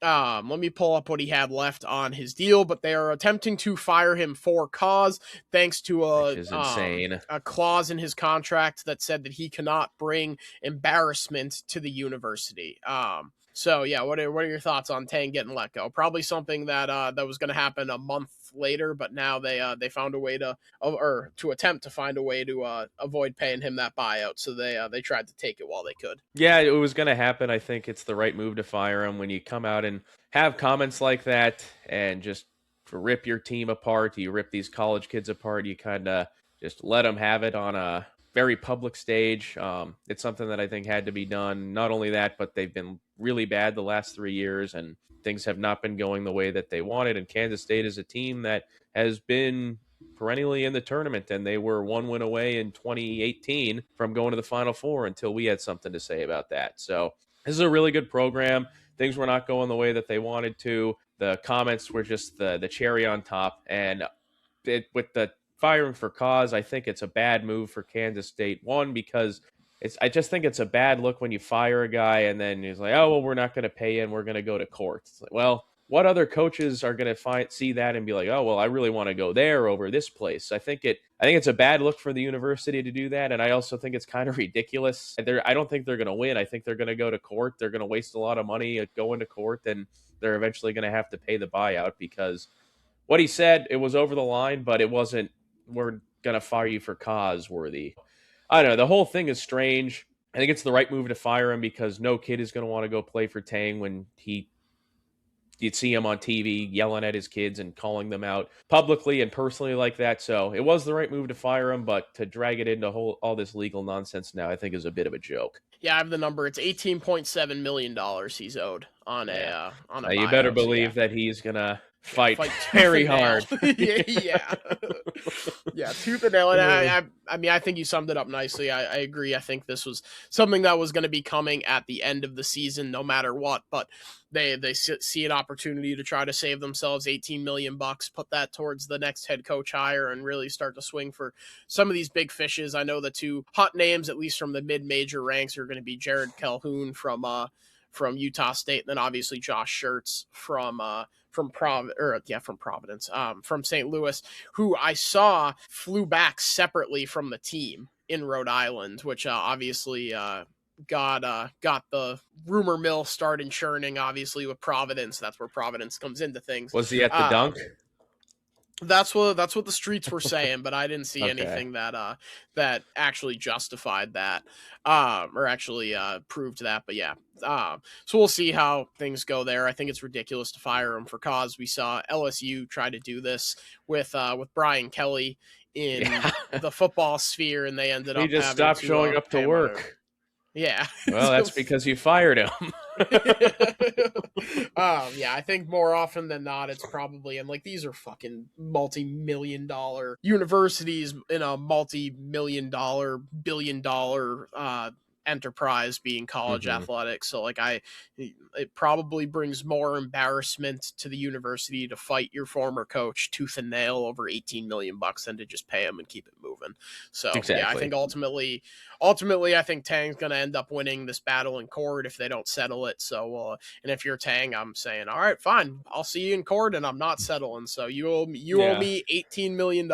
Speaker 1: Let me pull up what he had left on his deal, but they are attempting to fire him for cause, thanks to
Speaker 2: Which is insane.
Speaker 1: a clause in his contract that said that he cannot bring embarrassment to the university. So yeah, what are your thoughts on Tang getting let go? Probably something that that was going to happen a month later, but now they found a way to attempt to find a way to avoid paying him that buyout. So they tried to take it while they could.
Speaker 2: Yeah, it was going to happen. I think it's the right move to fire him when you come out and have comments like that and just rip your team apart. You rip these college kids apart. You kind of just let them have it on a very public stage. It's something that I think had to be done. Not only that, but they've been really bad the last 3 years, and things have not been going the way that they wanted. And Kansas State is a team that has been perennially in the tournament, and they were 1 win away in 2018 from going to the Final Four until we had something to say about that. So this is a really good program. Things were not going the way that they wanted to. The comments were just the cherry on top, and with the firing for cause, I think it's a bad move for Kansas State. One, because I just think it's a bad look when you fire a guy and then he's like, oh, well, we're not going to pay you and we're going to go to court. It's like, well, what other coaches are going to see that and be like, oh, well, I really want to go there over this place? I think it's a bad look for the university to do that, and I also think it's kind of ridiculous. I don't think they're going to win. I think they're going to go to court. They're going to waste a lot of money going to court, and they're eventually going to have to pay the buyout because what he said, it was over the line, but it wasn't, we're going to fire you for cause worthy. I don't know. The whole thing is strange. I think it's the right move to fire him because no kid is going to want to go play for Tang when you'd see him on TV yelling at his kids and calling them out publicly and personally like that. So it was the right move to fire him, but to drag it into all this legal nonsense now, I think is a bit of a joke.
Speaker 1: Yeah, I have the number. It's $18.7 million he's owed on a buyout.
Speaker 2: You better believe that he's gonna fight very hard.
Speaker 1: yeah, tooth and nail. And I mean, I think you summed it up nicely. I agree. I think this was something that was going to be coming at the end of the season, no matter what. But they see an opportunity to try to save themselves $18 million, put that towards the next head coach hire, and really start to swing for some of these big fishes. I know the two hot names, at least from the mid-major ranks, are going to be Jared Calhoun from Utah State, and then obviously Josh Schertz from Providence, from St. Louis, who I saw flew back separately from the team in Rhode Island, which obviously got the rumor mill started churning, obviously, with Providence. That's where Providence comes into things.
Speaker 2: Was he at the dunk?
Speaker 1: That's what the streets were saying, but I didn't see anything that actually justified that, or actually proved that. But yeah, so we'll see how things go there. I think it's ridiculous to fire him for cause. We saw LSU try to do this with Brian Kelly in the football sphere, and they ended up
Speaker 2: just stopped showing up to work.
Speaker 1: Yeah.
Speaker 2: Well, that's because you fired him.
Speaker 1: Yeah, I think more often than not, it's probably, and like these are fucking multi-million-dollar universities in a multi-million-dollar, billion-dollar enterprise being college
Speaker 2: Mhm.
Speaker 1: athletics. So like it probably brings more embarrassment to the university to fight your former coach tooth and nail over 18 million bucks than to just pay him and keep it moving. So yeah, I
Speaker 2: Exactly.
Speaker 1: think ultimately, I think Tang's going to end up winning this battle in court if they don't settle it. So, and if you're Tang, I'm saying, all right, fine, I'll see you in court, and I'm not settling. So you owe
Speaker 2: Yeah.
Speaker 1: me $18 million,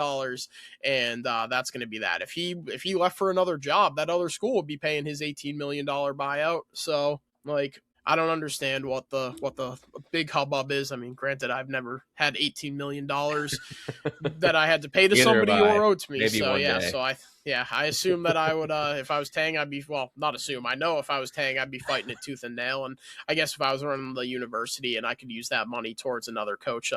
Speaker 1: and that's going to be that. If he left for another job, that other school would be paying his $18 million buyout. So like, I don't understand what the big hubbub is. I mean, granted, I've never had $18 million that I had to pay to
Speaker 2: Neither have
Speaker 1: somebody or
Speaker 2: I.
Speaker 1: owed to me.
Speaker 2: Maybe
Speaker 1: So
Speaker 2: one
Speaker 1: yeah,
Speaker 2: day.
Speaker 1: I assume that I would if I was Tang, I'd be, well, not assume. I know if I was Tang, I'd be fighting it tooth and nail. And I guess if I was running the university and I could use that money towards another coach,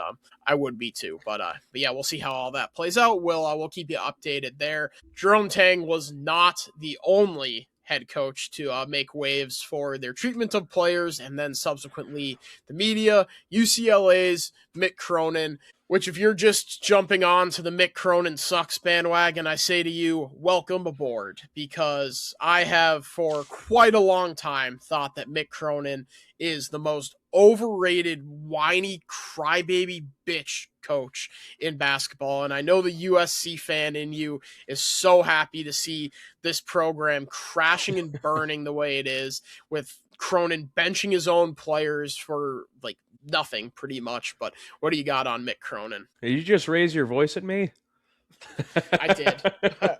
Speaker 1: I would be too. But yeah, we'll see how all that plays out. We'll keep you updated there. Jerome Tang was not the only head coach to make waves for their treatment of players and then subsequently the media. UCLA's Mick Cronin, which if you're just jumping on to the Mick Cronin sucks bandwagon, I say to you, welcome aboard, because I have for quite a long time thought that Mick Cronin is the most overrated, whiny, crybaby bitch coach in basketball. And I know the USC fan in you is so happy to see this program crashing and burning the way it is, with Cronin benching his own players for like nothing pretty much. But what do you got on Mick Cronin?
Speaker 2: Did you just raise your voice at me?
Speaker 1: I did.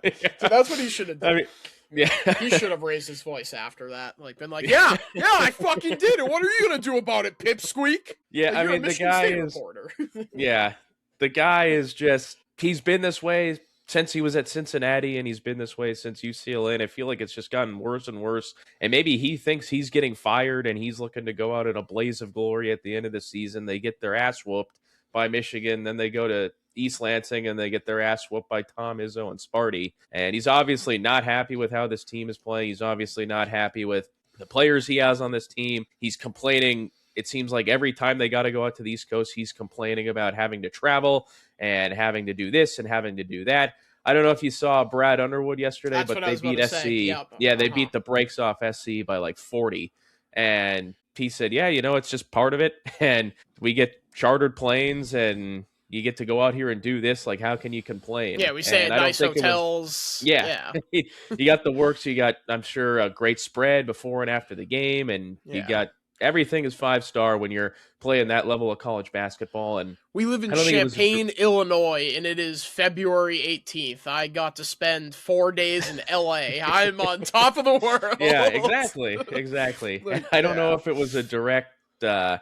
Speaker 2: Yeah.
Speaker 1: So that's what he should have done.
Speaker 2: I mean, yeah.
Speaker 1: He should have raised his voice after that, like been like, yeah, I fucking did it. What are you gonna do about it, pipsqueak?
Speaker 2: Yeah,
Speaker 1: Like,
Speaker 2: I
Speaker 1: you're a
Speaker 2: mean, the
Speaker 1: Michigan
Speaker 2: guy
Speaker 1: State
Speaker 2: is,
Speaker 1: reporter.
Speaker 2: yeah, the guy is just, he's been this way since he was at Cincinnati, and he's been this way since UCLA, and I feel like it's just gotten worse and worse. And maybe he thinks he's getting fired and he's looking to go out in a blaze of glory at the end of the season. They get their ass whooped by Michigan, then they go to East Lansing and they get their ass whooped by Tom Izzo and Sparty. And he's obviously not happy with how this team is playing. He's obviously not happy with the players he has on this team. He's complaining. It seems like every time they got to go out to the East Coast, he's complaining about having to travel and having to do this and having to do that. I don't know if you saw Brad Underwood yesterday,
Speaker 1: That's
Speaker 2: but
Speaker 1: what I
Speaker 2: they
Speaker 1: was about
Speaker 2: beat
Speaker 1: to
Speaker 2: SC.
Speaker 1: say. Yep.
Speaker 2: Yeah, they beat the brakes off SC by like 40. And he said, yeah, it's just part of it. And we get chartered planes and you get to go out here and do this. Like, how can you complain?
Speaker 1: Yeah, we stay
Speaker 2: And
Speaker 1: at
Speaker 2: I don't
Speaker 1: nice
Speaker 2: think
Speaker 1: hotels.
Speaker 2: yeah. You got the works. You got, I'm sure, a great spread before and after the game. And you got everything is 5-star when you're playing that level of college basketball. And
Speaker 1: we live in Champaign, Illinois, and it is February 18th. I got to spend 4 days in LA. I'm on top of the world.
Speaker 2: Yeah, exactly.
Speaker 1: Like,
Speaker 2: I don't know if it was a direct, I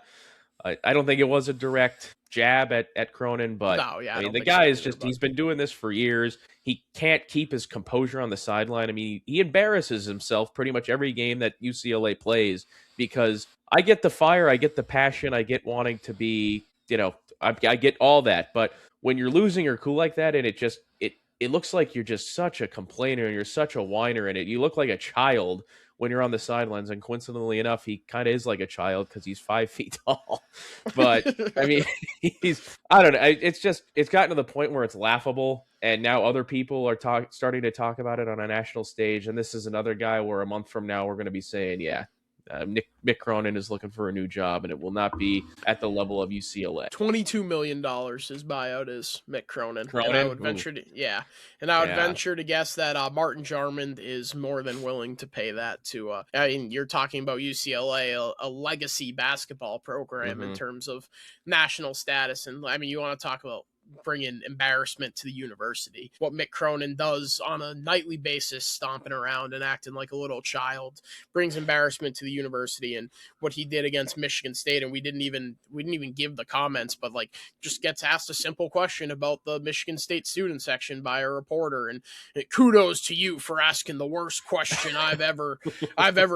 Speaker 2: don't think it was a direct jab at Cronin, but
Speaker 1: no, yeah,
Speaker 2: I mean, the
Speaker 1: think
Speaker 2: guy
Speaker 1: so
Speaker 2: is
Speaker 1: either,
Speaker 2: just, he's been doing this for years. He can't keep his composure on the sideline. I mean, he embarrasses himself pretty much every game that UCLA plays, because I get the fire, I get the passion, I get wanting to be, I get all that. But when you're losing your cool like that, and it looks like you're just such a complainer and you're such a whiner, and you look like a child when you're on the sidelines. And coincidentally enough, he kind of is like a child because he's 5 feet tall. But I mean, I don't know. It's gotten to the point where it's laughable. And now other people are starting to talk about it on a national stage. And this is another guy where a month from now, we're going to be saying, yeah, Mick Cronin is looking for a new job, and it will not be at the level of UCLA.
Speaker 1: $22 million his buyout is, Mick Cronin.
Speaker 2: Cronin?
Speaker 1: And I would venture venture to guess that Martin Jarmond is more than willing to pay that to. I mean, you're talking about UCLA, a legacy basketball program in terms of national status, and I mean, you want to talk about bringing embarrassment to the university. What Mick Cronin does on a nightly basis, stomping around and acting like a little child, brings embarrassment to the university. And what he did against Michigan State, and we didn't even give the comments, but like just gets asked a simple question about the Michigan State student section by a reporter, and kudos to you for asking the worst question I've ever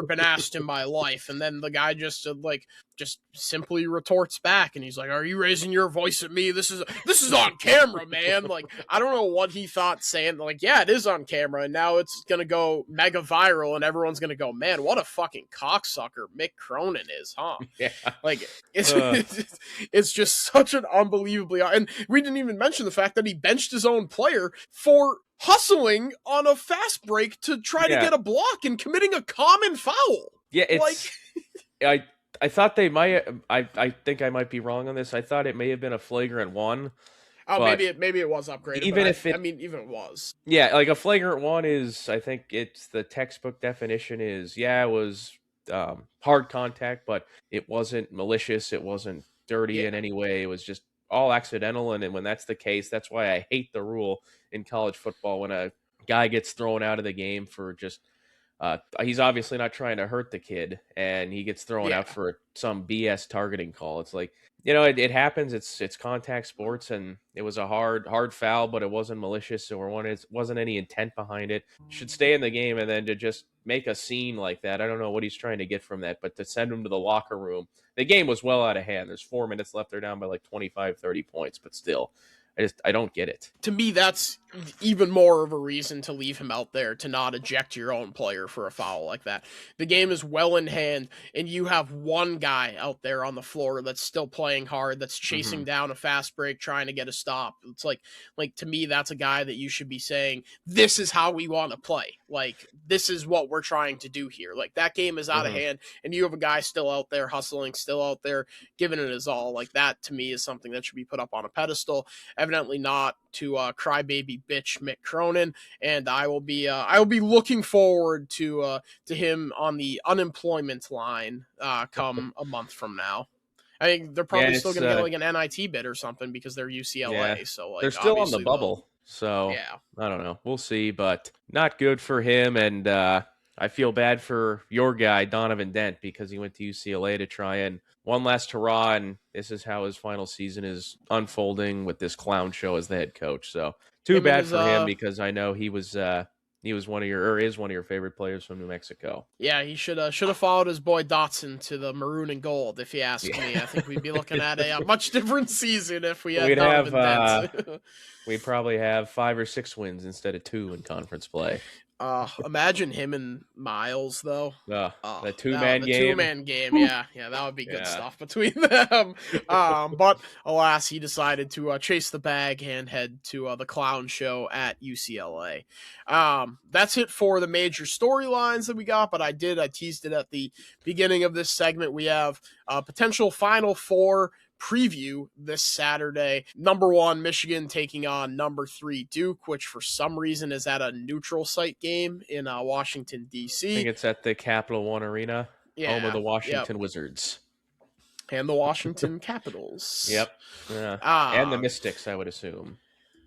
Speaker 1: been asked in my life. And then the guy just like just simply retorts back, and he's like, "Are you raising your voice at me? This is on camera, man." Like, I don't know what he thought saying, like, yeah, it is on camera, and now it's gonna go mega viral, and everyone's gonna go, "Man, what a fucking cocksucker Mick Cronin is, huh?"
Speaker 2: Yeah.
Speaker 1: Like, it's just such an unbelievably, and we didn't even mention the fact that he benched his own player for hustling on a fast break to try to get a block and committing a common foul.
Speaker 2: Yeah, it's like, I thought they might. I think I might be wrong on this. I thought it may have been a flagrant one.
Speaker 1: Oh, maybe it was upgraded. Even if even it was.
Speaker 2: Yeah, like a flagrant one is. I think it's the textbook definition is. Yeah, it was hard contact, but it wasn't malicious. It wasn't dirty in any way. It was just all accidental. And when that's the case, that's why I hate the rule in college football when a guy gets thrown out of the game for just. He's obviously not trying to hurt the kid, and he gets thrown out for some BS targeting call. It's like, it happens. It's contact sports, and it was a hard foul, but it wasn't malicious, or it wasn't any intent behind it. Should stay in the game, and then to just make a scene like that, I don't know what he's trying to get from that, but to send him to the locker room, the game was well out of hand. There's 4 minutes left. They're down by like 25, 30 points, but still. I don't get it.
Speaker 1: To me, that's even more of a reason to leave him out there, to not eject your own player for a foul like that. The game is well in hand, and you have one guy out there on the floor that's still playing hard, that's chasing down a fast break, trying to get a stop. It's like to me, that's a guy that you should be saying, this is how we want to play. Like, this is what we're trying to do here. Like, that game is out of hand, and you have a guy still out there hustling, still out there giving it his all. Like, that, to me, is something that should be put up on a pedestal. Evidently not to crybaby bitch Mick Cronin, and I will be looking forward to him on the unemployment line come a month from now. I think they're probably still going to get like an NIT bid or something because they're UCLA. So like,
Speaker 2: they're still on the bubble. So I don't know. We'll see, but not good for him. And I feel bad for your guy, Donovan Dent, because he went to UCLA to try and one last hurrah, and this is how his final season is unfolding with this clown show as the head coach. So too bad for him, because I know he was one of your favorite players from New Mexico.
Speaker 1: Yeah, he should have followed his boy Dotson to the maroon and gold. If you ask me, I think we'd be looking at a much different season if we had Donovan Dent.
Speaker 2: We'd probably have 5 or 6 wins instead of 2 in conference play.
Speaker 1: Imagine him and Miles though.
Speaker 2: The two-man game.
Speaker 1: Two-man game, yeah, that would be good stuff between them. But alas, he decided to chase the bag and head to the clown show at UCLA. That's it for the major storylines that we got. But I teased it at the beginning of this segment. We have potential Final Four preview this Saturday. Number 1, Michigan taking on number 3, Duke, which for some reason is at a neutral site game in Washington, D.C.
Speaker 2: I think it's at the Capital One Arena, home of the Washington Wizards.
Speaker 1: And the Washington Capitals.
Speaker 2: Yep. Yeah. And the Mystics, I would assume.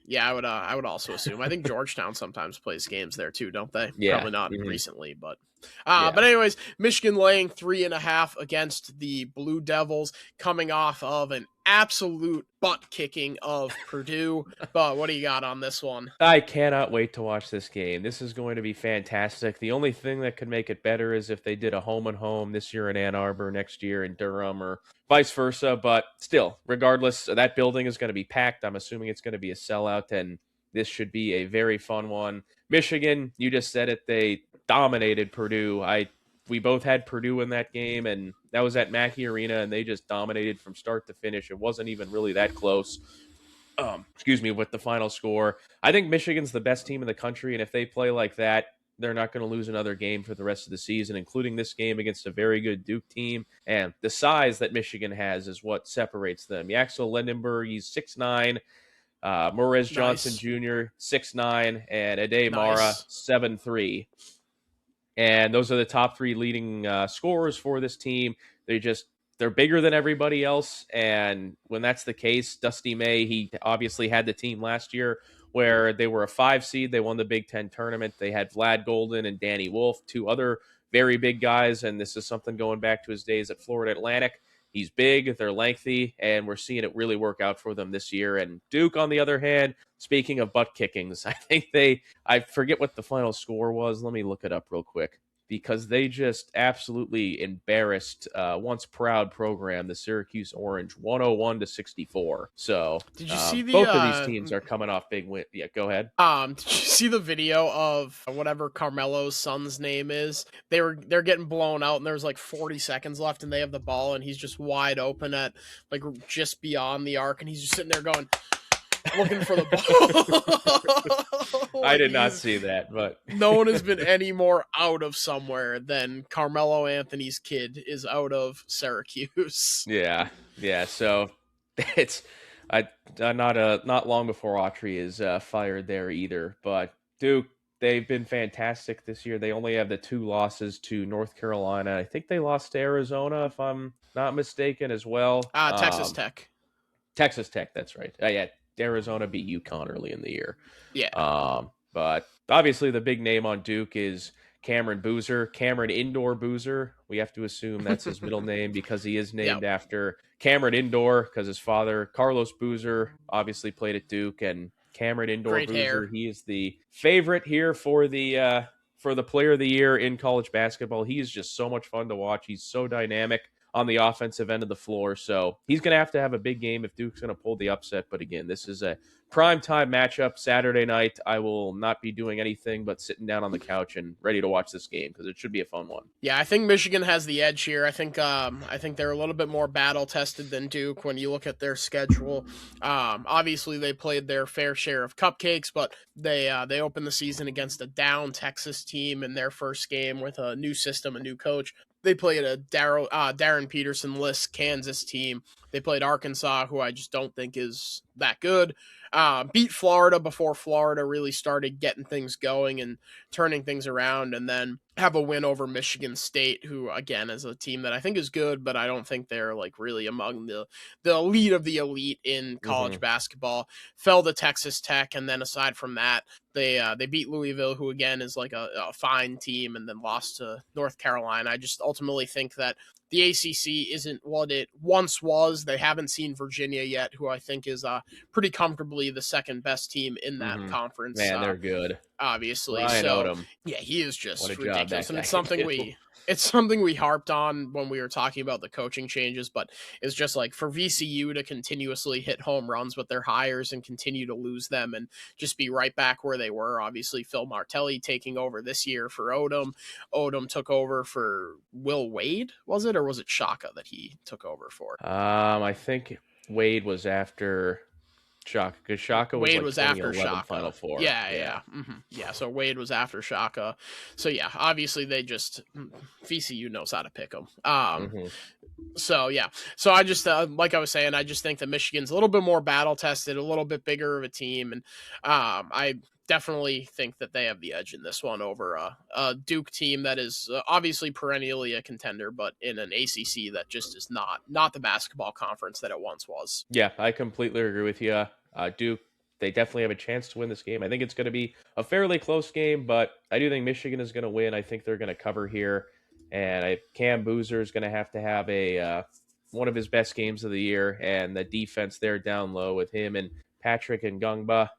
Speaker 1: Yeah, I would also assume. I think Georgetown sometimes plays games there too, don't they?
Speaker 2: Yeah.
Speaker 1: Probably not recently, but but anyways, Michigan laying 3.5 against the Blue Devils, coming off of an absolute butt kicking of Purdue. But what do you got on this one?
Speaker 2: I cannot wait to watch this game. This is going to be fantastic. The only thing that could make it better is if they did a home and home this year in Ann Arbor, next year in Durham, or vice versa. But still, regardless, that building is going to be packed. I'm assuming it's going to be a sellout, and this should be a very fun one. Michigan, you just said it, they dominated Purdue. We both had Purdue in that game, and that was at Mackey Arena, and they just dominated from start to finish. It wasn't even really that close. With the final score. I think Michigan's the best team in the country, and if they play like that, they're not going to lose another game for the rest of the season, including this game against a very good Duke team. And the size that Michigan has is what separates them. Yaxel Lendenberg, he's 6'9". Morez Johnson Jr., 6'9", and Ade Mara, 7'3". And those are the top 3 leading scorers for this team. They're bigger than everybody else. And when that's the case, Dusty May, he obviously had the team last year where they were a 5 seed. They won the Big Ten tournament. They had Vlad Golden and Danny Wolf, 2 other very big guys. And this is something going back to his days at Florida Atlantic. He's big, they're lengthy, and we're seeing it really work out for them this year. And Duke, on the other hand, speaking of butt kickings, I think I forget what the final score was. Let me look it up real quick. because they just absolutely embarrassed once proud program, the Syracuse Orange, 101-64. So
Speaker 1: Did you see
Speaker 2: both of these teams are coming off big win. Yeah, go ahead.
Speaker 1: did you see the video of whatever Carmelo's son's name is? They're getting blown out, and there's like 40 seconds left, and they have the ball, and he's just wide open at like just beyond the arc, and he's just sitting there going, looking for the ball.
Speaker 2: I did not see that, but
Speaker 1: no one has been any more out of somewhere than Carmelo Anthony's kid is out of Syracuse.
Speaker 2: Yeah. So it's not long before Autry is fired there either. But Duke, they've been fantastic this year. They only have the 2 losses to North Carolina. I think they lost to Arizona, if I'm not mistaken, as well.
Speaker 1: Texas Tech.
Speaker 2: Texas Tech, that's right. Yeah, Arizona beat UConn early in the year.
Speaker 1: Yeah.
Speaker 2: But obviously the big name on Duke is Cameron Boozer, Cameron Indoor Boozer. We have to assume that's his middle name because he is named after Cameron Indoor, because his father, Carlos Boozer, obviously played at Duke, and Cameron Indoor
Speaker 1: Great
Speaker 2: Boozer,
Speaker 1: hair.
Speaker 2: he is the favorite here for the player of the year in college basketball. He is just so much fun to watch. He's so dynamic on the offensive end of the floor. So he's going to have a big game if Duke's going to pull the upset. But again, this is a primetime matchup Saturday night. I will not be doing anything but sitting down on the couch and ready to watch this game because it should be a fun one.
Speaker 1: Yeah, I think Michigan has the edge here. I think they're a little bit more battle tested than Duke when you look at their schedule. Obviously, they played their fair share of cupcakes, but they opened the season against a down Texas team in their first game with a new system, a new coach. They played a Darren Peterson-less Kansas team. They played Arkansas, who I just don't think is that good. Beat Florida before Florida really started getting things going and turning things around, and then have a win over Michigan State, who again is a team that I think is good, but I don't think they're like really among the elite of the elite in college basketball. Fell to Texas Tech, and then aside from that, they beat Louisville, who again is like a fine team, and then lost to North Carolina. I just ultimately think that the ACC isn't what it once was. They haven't seen Virginia yet, who I think is pretty comfortably the second best team in that conference.
Speaker 2: Man, they're good.
Speaker 1: Obviously.
Speaker 2: Ryan Odom.
Speaker 1: Yeah, he is just
Speaker 2: ridiculous.
Speaker 1: And it's something we harped on when we were talking about the coaching changes, but it's just like for VCU to continuously hit home runs with their hires and continue to lose them and just be right back where they were. Obviously, Phil Martelli taking over this year for Odom. Odom took over for Will Wade, was it? Or was it Shaka that he took over for?
Speaker 2: I think Wade was after Shaka, because Shaka was
Speaker 1: Wade
Speaker 2: like
Speaker 1: was after
Speaker 2: 2011
Speaker 1: Shaka.
Speaker 2: Final Four.
Speaker 1: Yeah. So Wade was after Shaka. So yeah, obviously VCU knows how to pick them. So yeah. So I just like I was saying, I just think that Michigan's a little bit more battle tested, a little bit bigger of a team, and I definitely think that they have the edge in this one over a Duke team that is obviously perennially a contender, but in an ACC that just is not the basketball conference that it once was.
Speaker 2: Yeah, I completely agree with you. Duke, they definitely have a chance to win this game. I think it's going to be a fairly close game, but I do think Michigan is going to win. I think they're going to cover here, and Cam Boozer is going to have a one of his best games of the year, and the defense there down low with him and Patrick and Gungba.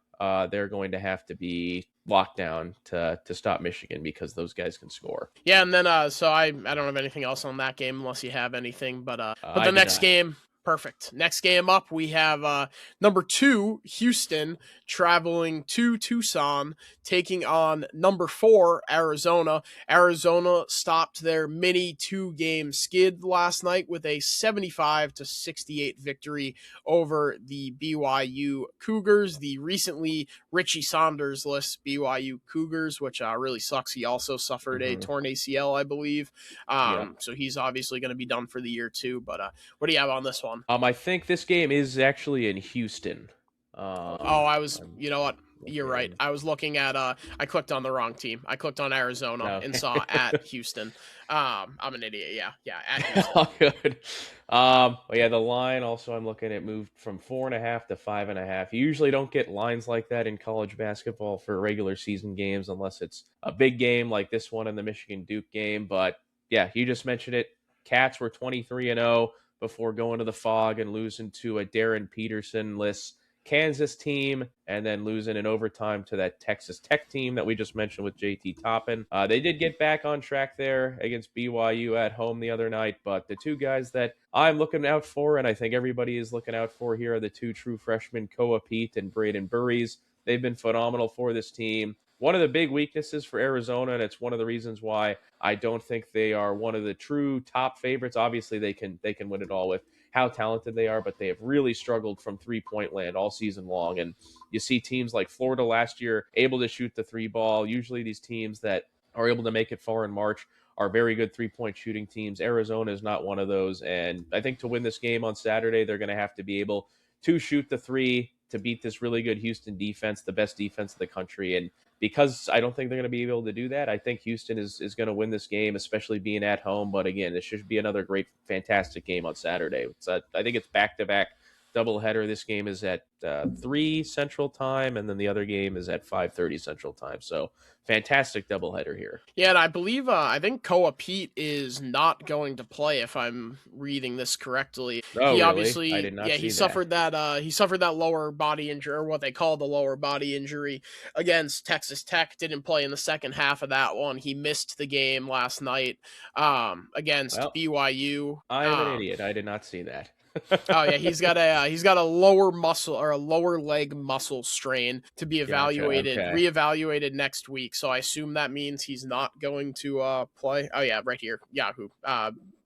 Speaker 2: They're going to have to be locked down to stop Michigan because those guys can score.
Speaker 1: Yeah, and then so I don't have anything else on that game unless you have anything, but the next game, perfect. Next game up, we have number 2 Houston traveling to Tucson, taking on number 4 Arizona. Arizona stopped their mini 2-game skid last night with a 75-68 victory over the BYU Cougars, the recently Richie Saunders-less BYU Cougars, which really sucks. He also suffered a torn ACL, I believe. So he's obviously going to be done for the year too. But what do you have on this one?
Speaker 2: I think this game is actually in Houston.
Speaker 1: You know what? You're right. I was looking at, I clicked on the wrong team. I clicked on Arizona and saw at Houston. I'm an idiot. Yeah, at Houston.
Speaker 2: Oh, good. The line also I'm looking at moved from 4.5 to 5.5. You usually don't get lines like that in college basketball for regular season games unless it's a big game like this one in the Michigan Duke game. But yeah, you just mentioned it. Cats were 23-0 before going to the Fog and losing to a Darren Peterson-less Kansas team, and then losing in overtime to that Texas Tech team that we just mentioned with JT Toppin. They did get back on track there against BYU at home the other night, but the two guys that I'm looking out for, and I think everybody is looking out for here, are the two true freshmen, Koa Pete and Braden Burries. They've been phenomenal for this team. One of the big weaknesses for Arizona, and it's one of the reasons why I don't think they are one of the true top favorites. Obviously, they can win it all with how talented they are, but they have really struggled from three-point land all season long. And you see teams like Florida last year able to shoot the three ball. Usually these teams that are able to make it far in March are very good three-point shooting teams. Arizona is not one of those. And I think to win this game on Saturday, they're going to have to be able to shoot the three to beat this really good Houston defense, the best defense in the country. And because I don't think they're going to be able to do that, I think Houston is going to win this game, especially being at home. But again, this should be another great, fantastic game on Saturday. I think it's back-to-back doubleheader. This game is at 3 Central Time, and then the other game is at 5:30 Central Time. So fantastic doubleheader here.
Speaker 1: Yeah, and I believe I think Koa Pete is not going to play if I'm reading this correctly.
Speaker 2: Oh,
Speaker 1: He
Speaker 2: really?
Speaker 1: obviously,
Speaker 2: I did not see
Speaker 1: he
Speaker 2: that.
Speaker 1: suffered that lower body injury, or what they call the lower body injury against Texas Tech. Didn't play in the second half of that one. He missed the game last night against BYU.
Speaker 2: I'm an idiot. I did not see that.
Speaker 1: Oh yeah, he's got a lower muscle or a lower leg muscle strain to be evaluated,
Speaker 2: Gotcha, okay.
Speaker 1: reevaluated next week. So I assume that means he's not going to play. Oh yeah, right here, Yahoo.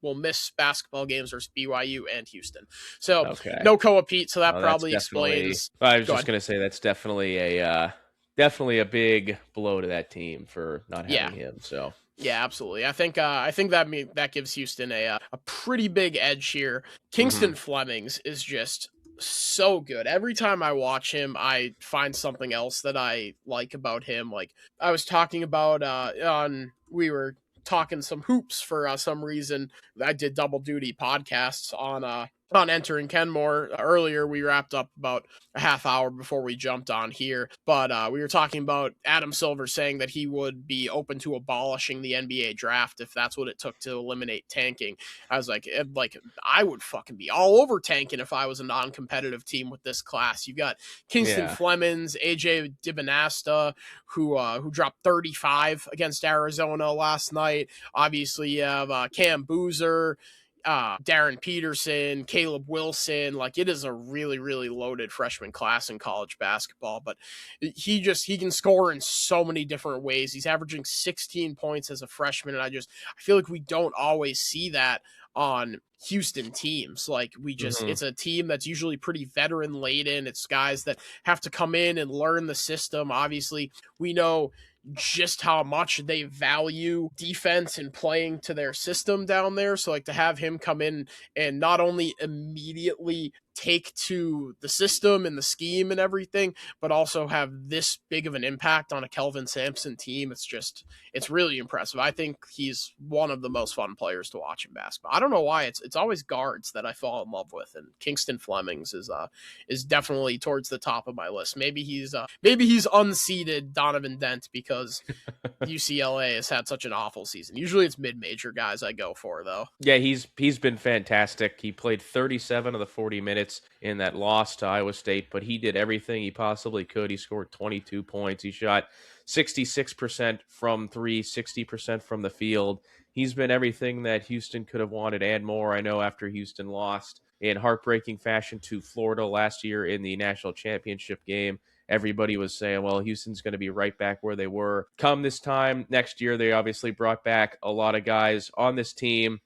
Speaker 1: Will miss basketball games versus BYU and Houston. So no Koa Pete. So that probably explains.
Speaker 2: I was just going to say that's definitely a big blow to that team for not having him. So.
Speaker 1: Yeah, absolutely. I think that gives Houston a pretty big edge here. Kingston Flemings is just so good. Every time I watch him, I find something else that I like about him. Like I was talking about we were talking some hoops for some reason. I did double duty podcasts on Enter and Kenmore earlier. We wrapped up about a half hour before we jumped on here, but we were talking about Adam Silver saying that he would be open to abolishing the NBA draft if that's what it took to eliminate tanking. I was like I would fucking be all over tanking if I was a non-competitive team with this class. You got Kingston Flemings, AJ Dibonasta, who dropped 35 against Arizona last night. Obviously, you have Cam Boozer, Darren Peterson, Caleb Wilson. Like, it is a really, really loaded freshman class in college basketball, but he can score in so many different ways. He's averaging 16 points as a freshman, and I feel like we don't always see that on Houston teams. Like, it's a team that's usually pretty veteran laden. It's guys that have to come in and learn the system. Obviously, we know just how much they value defense and playing to their system down there. So like to have him come in and not only immediately take to the system and the scheme and everything, but also have this big of an impact on a Kelvin Sampson team. It's really impressive. I think he's one of the most fun players to watch in basketball. I don't know why it's always guards that I fall in love with, and Kingston Flemings is definitely towards the top of my list. Maybe he's unseated Donovan Dent because UCLA has had such an awful season. Usually it's mid-major guys I go for, though.
Speaker 2: Yeah, he's been fantastic. He played 37 of the 40 minutes in that loss to Iowa State, but he did everything he possibly could. He scored 22 points. He shot 66% from three, 60% from the field. He's been everything that Houston could have wanted and more. I know after Houston lost in heartbreaking fashion to Florida last year in the national championship game, everybody was saying, well, Houston's going to be right back where they were. Come this time next year, they obviously brought back a lot of guys on this team,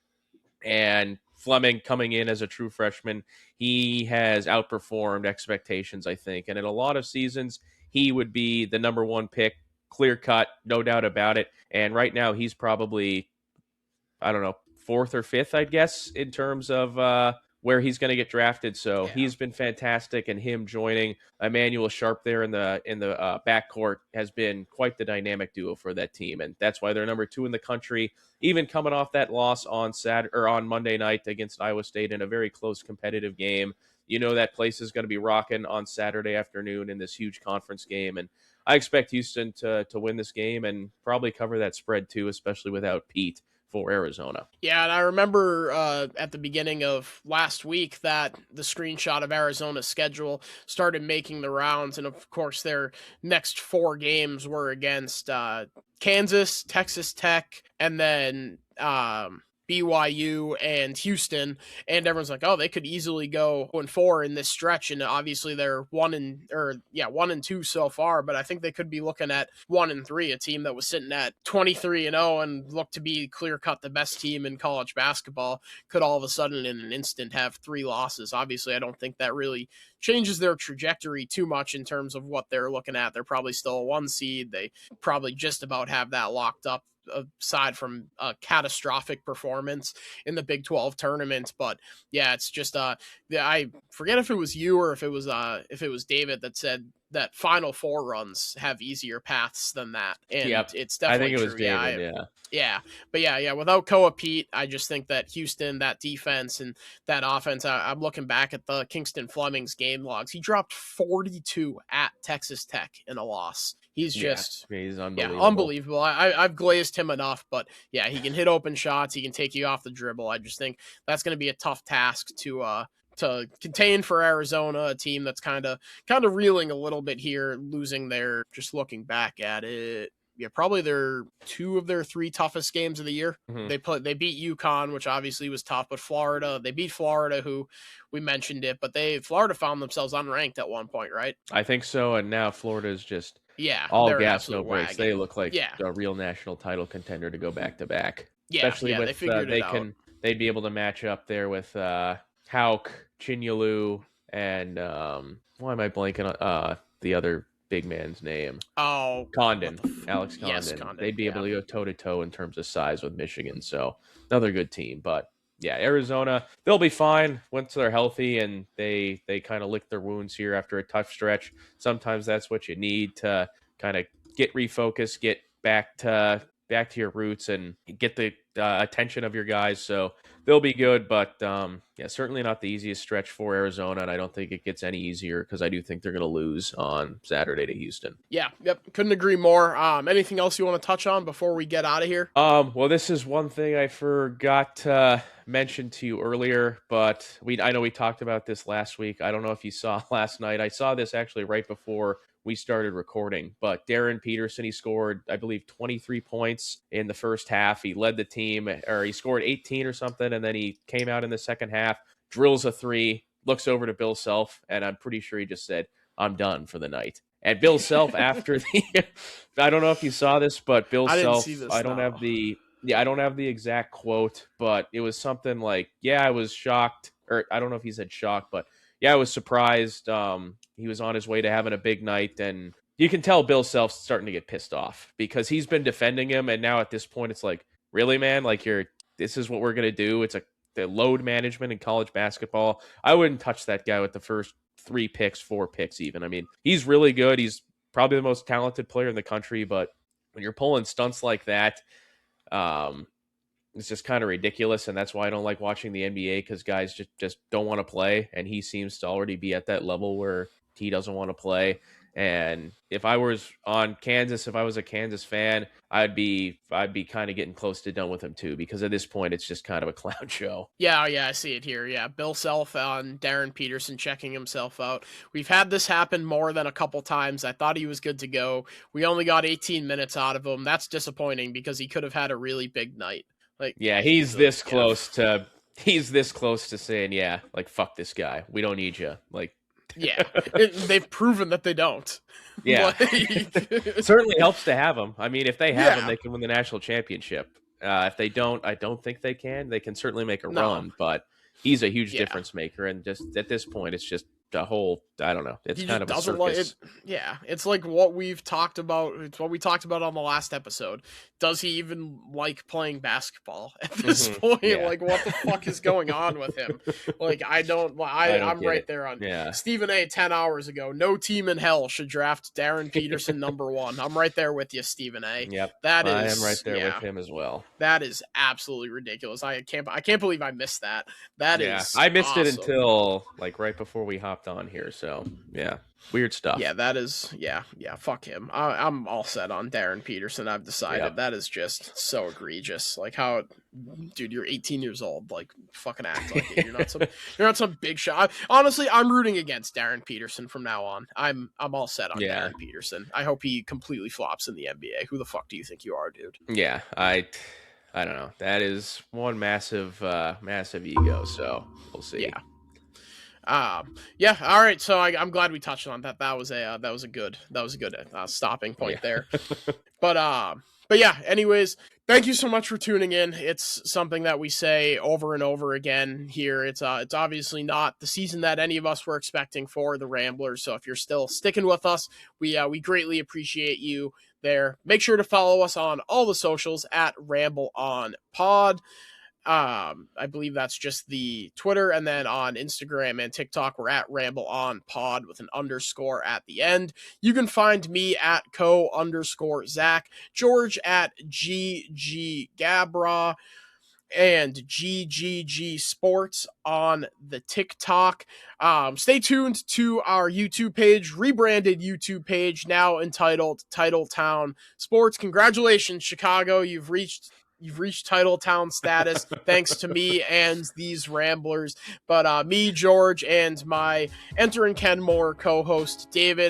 Speaker 2: and Fleming coming in as a true freshman, he has outperformed expectations, I think. And in a lot of seasons, he would be the number one pick, clear cut, no doubt about it. And right now, he's probably, I don't know, fourth or fifth, I guess, in terms of where he's going to get drafted. So he's been fantastic, and him joining Emmanuel Sharp there in the backcourt has been quite the dynamic duo for that team, and that's why they're number 2 in the country. Even coming off that loss on Monday night against Iowa State in a very close competitive game, you know that place is going to be rocking on Saturday afternoon in this huge conference game, and I expect Houston to win this game and probably cover that spread too, especially without Pete for Arizona.
Speaker 1: Yeah, and I remember at the beginning of last week that the screenshot of Arizona's schedule started making the rounds, and of course their next 4 games were against Kansas, Texas Tech, and then BYU and Houston, and everyone's like, oh, they could easily go 1-4 in this stretch, and obviously they're 1-2 so far, but I think they could be looking at 1-3, a team that was sitting at 23-0 and looked to be clear cut the best team in college basketball could all of a sudden in an instant have 3 losses. Obviously, I don't think that really changes their trajectory too much in terms of what they're looking at. They're probably still a 1 seed. They probably just about have that locked up, aside from a catastrophic performance in the Big 12 tournament. But yeah, it's just I forget if it was you or if it was David that said that Final Four runs have easier paths than that, and it's definitely
Speaker 2: I think it was
Speaker 1: true.
Speaker 2: David,
Speaker 1: But without Koa Pete, I just think that Houston, that defense and that offense, I'm looking back at the Kingston Fleming's game logs. He dropped 42 at Texas Tech in a loss. He's just
Speaker 2: he's unbelievable.
Speaker 1: Unbelievable. I've glazed him enough, but yeah, he can hit open shots. He can take you off the dribble. I just think that's going to be a tough task to contain for Arizona, a team that's kind of reeling a little bit here, losing their, just looking back at it, probably their 2 of their 3 toughest games of the year.
Speaker 2: Mm-hmm.
Speaker 1: They beat UConn, which obviously was tough, but they beat Florida, who we mentioned it, but Florida found themselves unranked at one point, right?
Speaker 2: I think so, and now Florida's just
Speaker 1: all
Speaker 2: gas, no brakes.
Speaker 1: wagon.
Speaker 2: They look like a real national title contender to go back to back.
Speaker 1: Yeah,
Speaker 2: especially with
Speaker 1: they figured it out.
Speaker 2: They'd be able to match up there with Hauk, Chinyalu, and why am I blanking on the other big man's name?
Speaker 1: Oh,
Speaker 2: Condon, Alex Condon.
Speaker 1: Yes, Condon.
Speaker 2: They'd be able to go toe to toe in terms of size with Michigan. So another good team, but. Yeah, Arizona, they'll be fine once they're healthy and they kind of lick their wounds here after a tough stretch. Sometimes that's what you need to kind of get refocused, get back to your roots and get the attention of your guys. So they'll be good, but certainly not the easiest stretch for Arizona, and I don't think it gets any easier because I do think they're going to lose on Saturday to Houston.
Speaker 1: Yeah, couldn't agree more. Anything else you want to touch on before we get out of here?
Speaker 2: Well, this is one thing I forgot to mention to you earlier, but I know we talked about this last week. I don't know if you saw last night. I saw this actually right before we started recording, but Darren Peterson, he scored, I believe, 23 points in the first half. He led the team, or he scored 18 or something, and then he came out in the second half, drills a 3, looks over to Bill Self, and I'm pretty sure he just said, "I'm done for the night." And Bill Self, after I don't know if you saw this, but Bill Self, I don't have the exact quote, but it was something like, I was shocked, or I don't know if he said shocked, but I was surprised. He was on his way to having a big night, and you can tell Bill Self's starting to get pissed off because he's been defending him, and now at this point, it's like, really, man? Like, this is what we're gonna do? It's the load management in college basketball. I wouldn't touch that guy with the first 3 picks, 4 picks, even. I mean, he's really good. He's probably the most talented player in the country, but when you're pulling stunts like that, it's just kind of ridiculous, and that's why I don't like watching the NBA, because guys just don't want to play, and he seems to already be at that level where he doesn't want to play. And if I was a Kansas fan, I'd be kind of getting close to done with him too, because at this point it's just kind of a clown show.
Speaker 1: Yeah, I see it here. Yeah, Bill Self on Darren Peterson checking himself out. We've had this happen more than a couple times. I thought he was good to go. We only got 18 minutes out of him. That's disappointing because he could have had a really big night. Like, yeah,
Speaker 2: he's this close to saying, like, fuck this guy. We don't need you. Like,
Speaker 1: yeah, they've proven that they don't.
Speaker 2: Yeah, it certainly helps to have him. I mean, if they have him, they can win the national championship. If they don't, I don't think they can. They can certainly make a run, but he's a huge difference maker. And just at this point, it's just a whole, I don't know. It's kind of a circus.
Speaker 1: It's like what we've talked about. It's what we talked about on the last episode. Does he even like playing basketball at this point?
Speaker 2: Yeah.
Speaker 1: Like, what the fuck is going on with him? Like, I'm right there on Stephen A. 10 hours ago. No team in hell should draft Darren Peterson number 1. I'm right there with you, Stephen A.
Speaker 2: Yep, I am right there with him as well.
Speaker 1: That is absolutely ridiculous. I can't believe I missed that. That is
Speaker 2: I missed
Speaker 1: awesome.
Speaker 2: it until like right before we hopped talked on here. So yeah, weird stuff.
Speaker 1: Yeah, that is, yeah, fuck him. I'm all set on Darren Peterson. I've decided that is just so egregious. Like how, dude, you're 18 years old. Like fucking act like it. You're not some big shot. Honestly, I'm rooting against Darren Peterson from now on. I'm all set on Darren Peterson. I hope he completely flops in the NBA. Who the fuck do you think you are, dude?
Speaker 2: Yeah, I don't know. That is one massive ego. So we'll see.
Speaker 1: Yeah. Yeah. All right. So I'm glad we touched on that. That was a good stopping point there. But yeah. Anyways, thank you so much for tuning in. It's something that we say over and over again here. It's obviously not the season that any of us were expecting for the Ramblers. So if you're still sticking with us, we greatly appreciate you there. Make sure to follow us on all the socials at Ramble On Pod. I believe that's just the Twitter, and then on Instagram and TikTok, we're at Ramble On Pod with an underscore at the end. You can find me at @co_Zach, George at GG Gabra, and GGG Sports on the TikTok. Stay tuned to our YouTube page, rebranded YouTube page, now entitled Titletown Sports. Congratulations, Chicago. You've reached Titletown status thanks to me and these Ramblers. But me, George, and my Enter and Kenmore co-host David